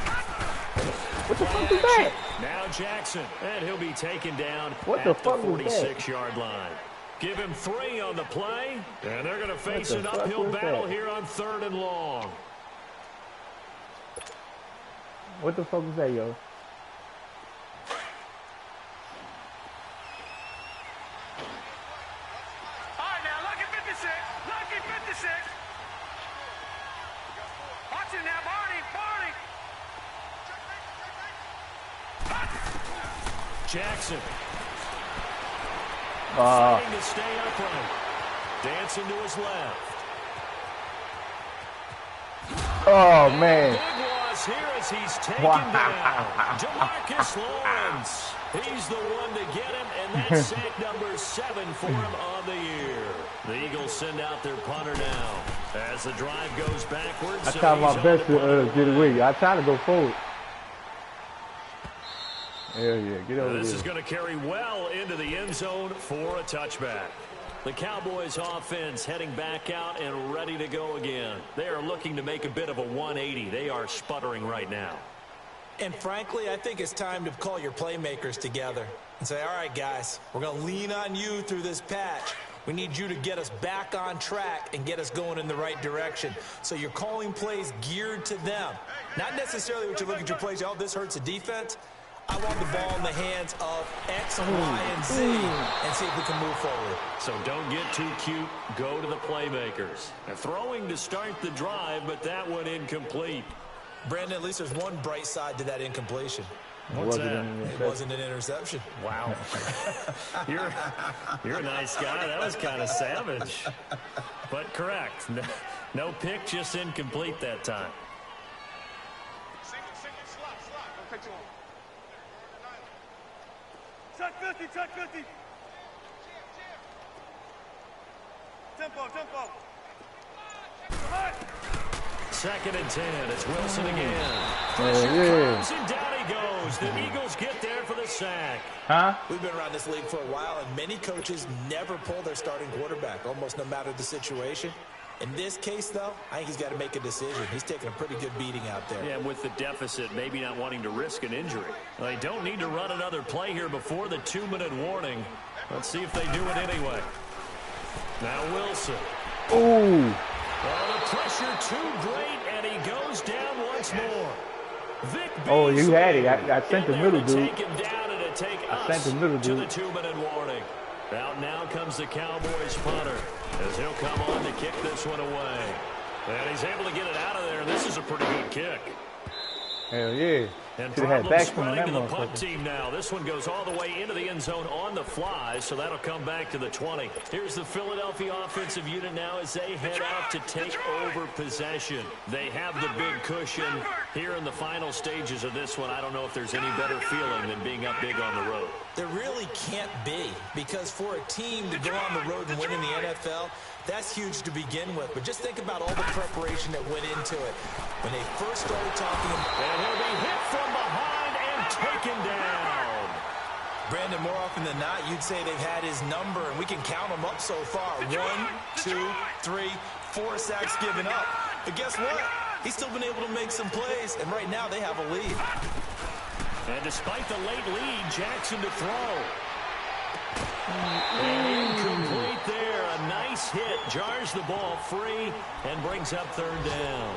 What the fuck is that? Now Jackson, and he'll be taken down at the 46-yard line. Give him 3 on the play, and they're going to face an uphill battle here on 3rd and long. What the fuck was that, yo? All right, now, lucky 56. Lucky 56. Watch it now, Barney. Jackson. Fighting to stay upright. Dancing to his left. Oh, man. Big loss here as he's taken down. Demarcus Lawrence. He's the one to get him, and that's sack number 7 for him on the year. The Eagles send out their punter now as the drive goes backwards. I tried my best to get away. I tried to go forward. Hell yeah, get over This here. is going to carry well into the end zone for a touchback. The Cowboys offense heading back out and ready to go again. They are looking to make a bit of a 180. They are sputtering right now. And frankly, I think it's time to call your playmakers together and say, all right, guys, we're going to lean on you through this patch. We need you to get us back on track and get us going in the right direction. So you're calling plays geared to them. Not necessarily what you look at your plays, oh, this hurts the defense. I want the ball in the hands of X, Y, and Z and see if we can move forward. So don't get too cute. Go to the playmakers. They're throwing to start the drive, but that one incomplete. Brandon, at least there's one bright side to that incompletion. What's that? It wasn't an interception. Wow. You're a nice guy. That was kind of savage. But correct. No pick, just incomplete that time. Tuck 50, tuck 50. Tempo. 2nd and 10. It's Wilson again. And down he goes. The Eagles get there for the sack. We've been around this league for a while, and many coaches never pull their starting quarterback, almost no matter the situation. In this case, though, I think he's got to make a decision. He's taking a pretty good beating out there. Yeah, with the deficit, maybe not wanting to risk an injury. They don't need to run another play here before the 2-minute warning. Let's see if they do it anyway. Now Wilson. Ooh. Well, the pressure too great, and he goes down once more. Vic Oh, you had it. I sent the middle dude. Take him down and take I sent the middle to dude. the 2-minute warning. Out now comes the Cowboys punter as he'll come on to kick this one away. And he's able to get it out of there. This is a pretty good kick. Hell yeah. And Should have had back from spreading that to the punt motherfucker. team now. This one goes all the way into the end zone on the fly, so that'll come back to the 20. Here's the Philadelphia offensive unit now as they head out to take over possession. They have the big cushion here in the final stages of this one. I don't know if there's any better feeling than being up big on the road. There really can't be, because for a team to go on the road and win in the NFL, that's huge to begin with. But just think about all the preparation that went into it. When they first started talking, and he'll be hit from behind and taken down. Brandon, more often than not, you'd say they've had his number, and we can count them up so far. 1, 2, 3, 4 sacks given up. But guess what? he's still been able to make some plays, and right now they have a lead. And despite the late lead, Jackson to throw. Incomplete there. A nice hit. Jars the ball free and brings up third down.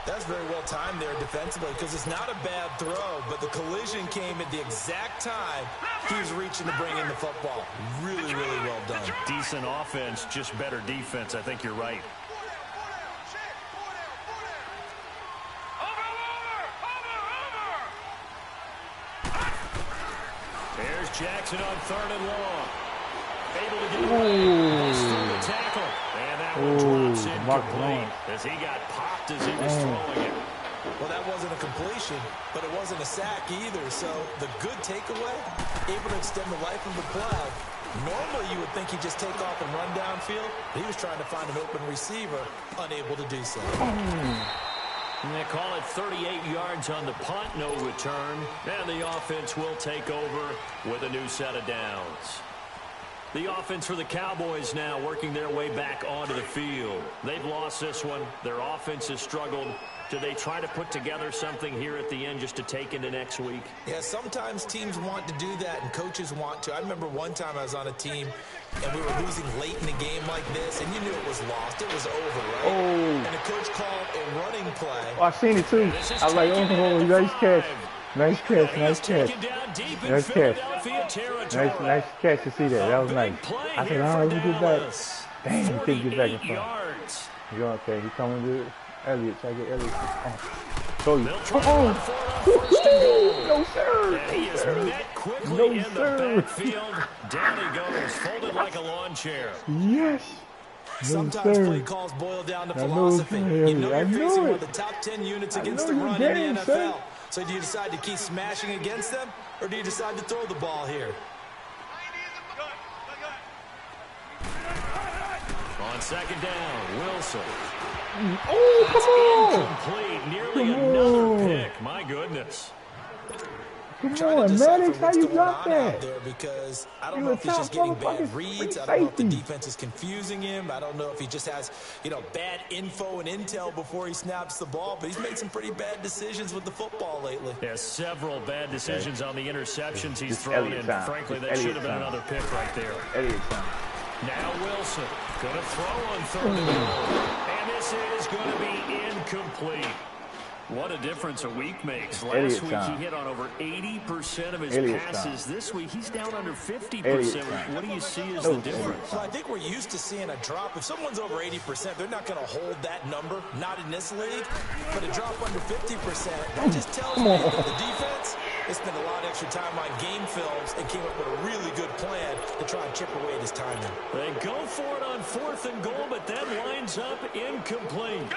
That's very well timed there defensively because it's not a bad throw, but the collision came at the exact time he was reaching to bring in the football. Really, really well done. Decent offense, just better defense. I think you're right. There's Jackson on third and long. Able to get away. Through the tackle. And that one drops incomplete as he got popped as he was throwing it. Well, that wasn't a completion, but it wasn't a sack either. So the good takeaway, able to extend the life of the play. Normally you would think he'd just take off and run downfield. He was trying to find an open receiver, unable to do so. And they call it 38 yards on the punt, no return. And the offense will take over with a new set of downs. The offense for the Cowboys now working their way back onto the field. They've lost this one. Their offense has struggled. Do they try to put together something here at the end just to take into next week? Yeah, sometimes teams want to do that and coaches want to. I remember one time I was on a team and we were losing late in the game like this, and you knew it was lost. It was over, right? And the coach called a running play. Oh, I seen it too. I was like, oh, nice catch. Nice catch, nice catch. Nice catch. Nice catch to see that. That was nice. I said, all right, let me get back. Damn, he couldn't get back in front. You go, okay, he's coming to Elliott. Try to get Elliott. Oh, no, sir. He is met quickly in the backfield. Down he goes, folded like a lawn chair. Yes. Sometimes play calls boil down to philosophy. You know you're facing one of the top 10 units against the run in the NFL. So do you decide to keep smashing against them, or do you decide to throw the ball here? On second down, Wilson. Oh, incomplete. Nearly another pick. My goodness. Come on, Maddox, how you got that? There because I don't know if he's just getting bad reads. I don't know if the defense is confusing him. I don't know if he just has, bad info and intel before he snaps the ball. But he's made some pretty bad decisions with the football lately. There's several bad decisions on the interceptions he's thrown in. Frankly, that should have been another pick right there. Now Wilson going to throw on third and goal. And this is going to be incomplete. What a difference a week makes. Last week he hit on over 80% of his passes. This week he's down under 50%. What do you see as the difference? Well, I think we're used to seeing a drop. If someone's over 80%, they're not going to hold that number. Not in this league. But a drop under 50%, that just tells me that the defense has spent a lot of extra time on game films and came up with a really good plan to try and chip away at his timing. They go for it on fourth and goal, but that lines up incomplete.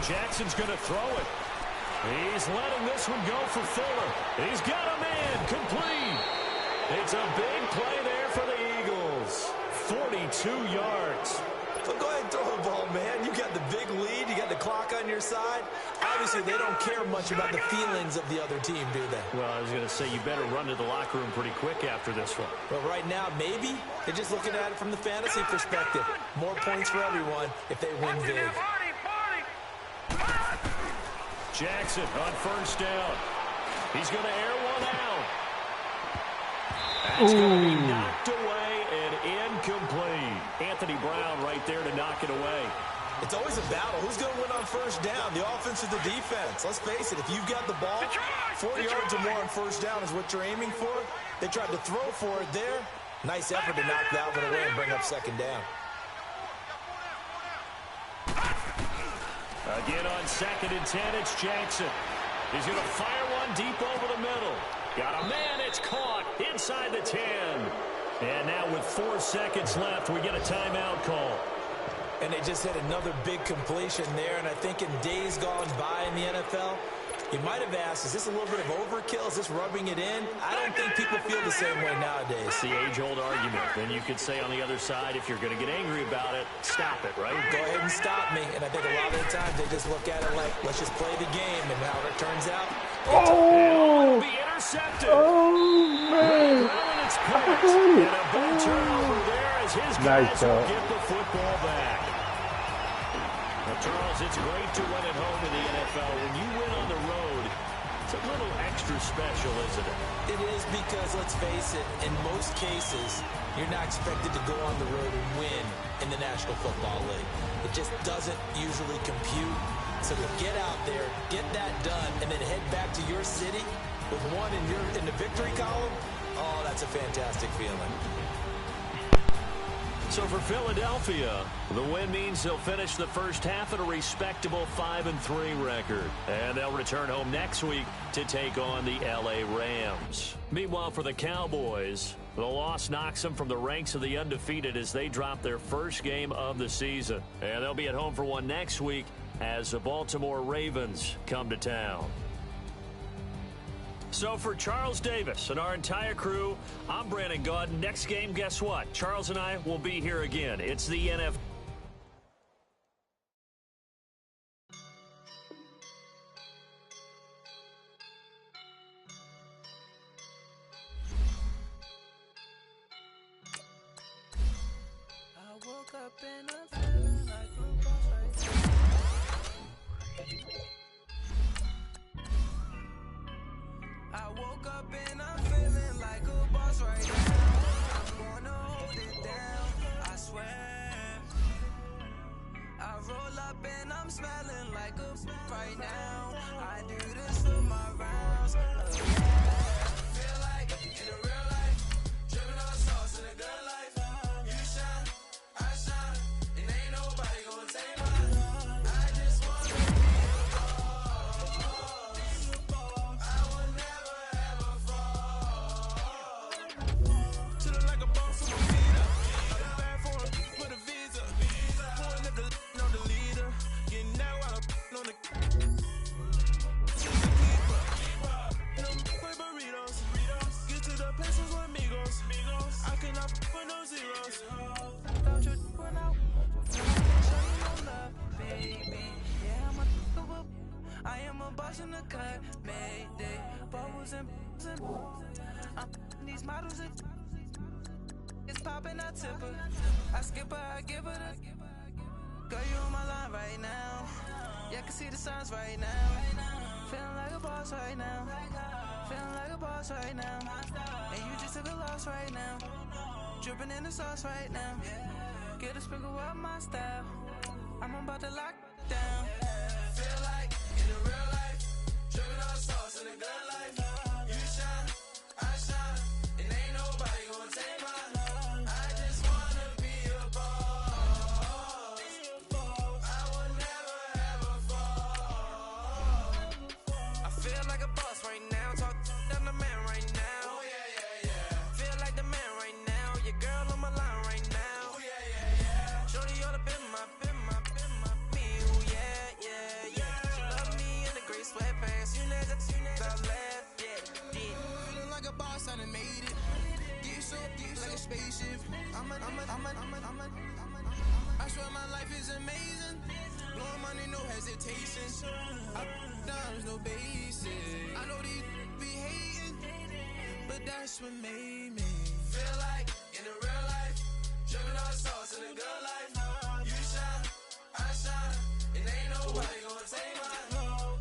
Jackson's going to throw it. He's letting this one go for Fuller. He's got a man complete. It's a big play there for the Eagles. 42 yards. But go ahead and throw the ball, man. You got the big lead. You got the clock on your side. Obviously, they don't care much about the feelings of the other team, do they? Well, I was going to say, you better run to the locker room pretty quick after this one. But right now, maybe they're just looking at it from the fantasy perspective. More points for everyone if they win big. Jackson on first down. He's going to air one out. That's going to be knocked away and incomplete. Anthony Brown right there to knock it away. It's always a battle. Who's going to win on first down, the offense or the defense? Let's face it, if you've got the ball, 40 yards or more on first down is what you're aiming for. They tried to throw for it there. Nice effort to knock that one away and bring up second down. Again on 2nd and 10, it's Jackson. He's going to fire one deep over the middle. Got a man, it's caught inside the 10. And now with 4 seconds left, we get a timeout call. And they just hit another big completion there, and I think in days gone by in the NFL, You might have asked, is this a little bit of overkill? Is this rubbing it in? I don't think people feel the same way nowadays. It's the age-old argument. Then you could say on the other side, if you're going to get angry about it, stop it, right? Go ahead and stop me. And I think a lot of the times they just look at it like, let's just play the game. And how it turns out, it'll be intercepted. Oh, man. Well, it's caught. And a big turnover there as his guys will get the football back. Well, Charles, it's great to win at home in the NFL. When you win on the road, it's a little extra special, isn't it? it is because, let's face it, in most cases, you're not expected to go on the road and win in the National Football League. It just doesn't usually compute. So to get out there, get that done, and then head back to your city with one in the victory column, oh, that's a fantastic feeling. So for Philadelphia, the win means they'll finish the first half at a respectable 5-3 record. And they'll return home next week to take on the LA Rams. Meanwhile, for the Cowboys, the loss knocks them from the ranks of the undefeated as they drop their first game of the season. And they'll be at home for one next week as the Baltimore Ravens come to town. So for Charles Davis and our entire crew, I'm Brandon Gaudin. Next game, guess what? Charles and I will be here again. It's the NFL. I woke up and I'm feeling like a boss right now. I woke up and I'm feeling like a boss right now. I'm gonna hold it down, I swear. I roll up and I'm smelling like a right now. I do this for my rounds. Feel like in a real life, dripping on sauce in a good life. You shine, I shine, and ain't nobody gonna take mine. I just wanna be a boss. I will never ever fall. Chillin' like a boss with my feet up. Got a bag for a visa. Pulling up the the leader. Getting that while I'm on the burritos. Get to the pesos with amigos. I cannot put no zeros. Don't you run out? Show you no love, baby. Yeah, I am a boss in the cut. Mayday. Bubbles and I'm these models. It's popping, I tip her. I skip her, I give her the. Girl, you on my line right now. Yeah, I can see the signs right now. Feeling like a boss right now. Feeling like a boss right now. And you just took a loss right now. Dripping in the sauce right now. Get a sprinkle up my style. I'm about to lock down. Feel like in the real life, dripping on sauce in a good life. You shine, I shine, and ain't nobody gonna take mine. I just wanna be a boss. I will never ever fall. I feel like a boss right now. Talk to the man right now. Oh yeah, yeah, yeah. Feel like the man right now. Your girl on my line right now. Oh yeah, yeah, yeah. Shorty ought to be my me. Oh yeah, yeah, yeah. She love me in the gray sweatpants. You never I left, yeah. Feeling like a boss, I done made it. Get so deep like a spaceship. I swear my life is amazing. Blowing money, no hesitation. There's no basic. I know these be hating, but that's what made me feel like in the real life, dripping on sauce in a good life. You shine, I shine, and ain't nobody gonna take mine.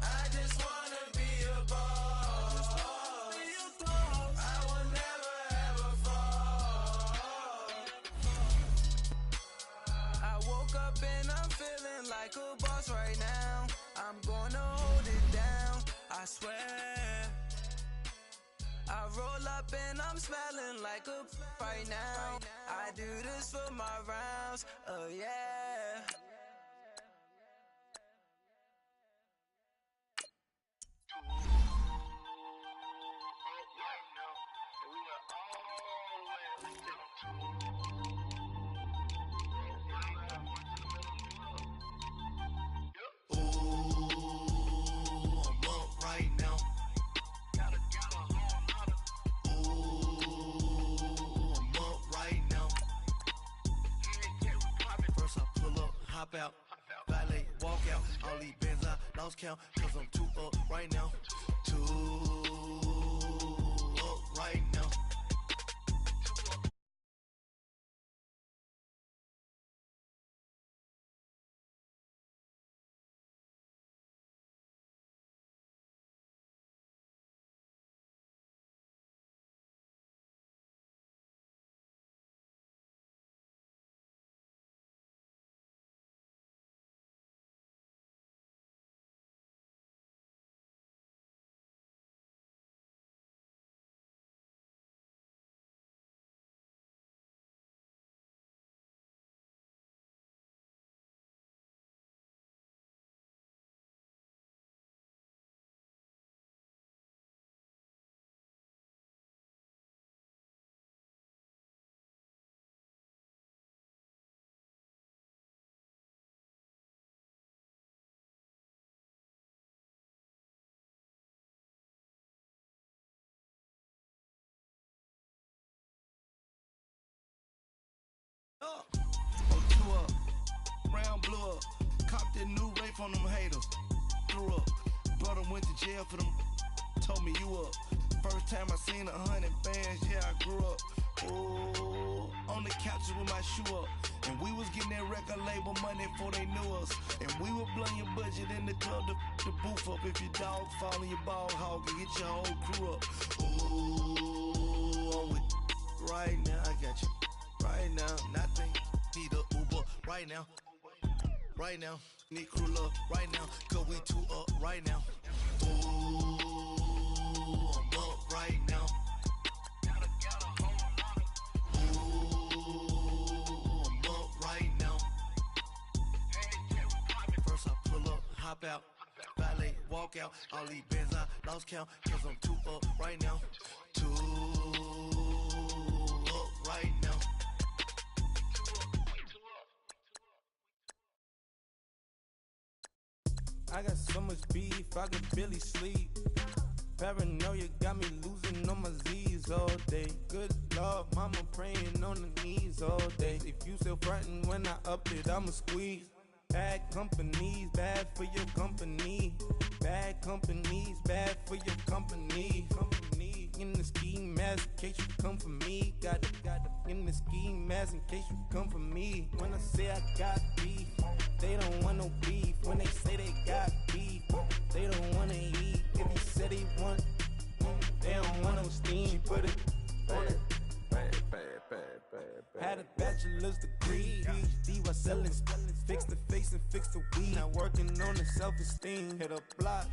I just wanna be a boss. I will never ever fall. I woke up and I'm feeling like a boss right now. I'm gonna hold it down, I swear. I roll up and I'm smelling like a right now. I do this for my rounds, oh yeah. hop out, valet, walk out. All these bands I lost count, cause I'm too up right now. Too up right now. Two up, round blew up, copped that new rape on them haters, threw up, brother went to jail for them, told me you up, first time I seen 100 bands, yeah I grew up, ooh, on the couches with my shoe up, and we was getting that record label money before they knew us, and we were blowing your budget in the club to boof up, if your dog fall in your ball hog and get your whole crew up, ooh, I'm with right now, I got you. Right now, nothing. Need a Uber right now. Right now, need crew love right now. Cause we two up right now. Ooh, I'm up right now. Ooh, I'm up right now. First I pull up, hop out, valet, walk out. All these bands I lost count. Cause I'm two up right now. Two up right now. I got so much beef, I could barely sleep. Paranoia got me losing on my Z's all day. Good Lord, mama praying on the knees all day. If you still frontin' when I up it, I'ma squeeze. Bad companies, bad for your company. Bad companies, bad for your company. In the ski mask, in case you come for me. Got it in the ski mask, in case you come for me. When I say I got beef, they don't want no beef. When they say they got beef, they don't wanna eat. If he said he want, they don't want no steam. She put it on it. Had a bachelor's degree, PhD while selling. Fix the face and fix the weed. Now working on the self-esteem. Hit a block,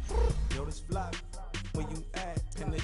yo this flop. Where you at? Pin it.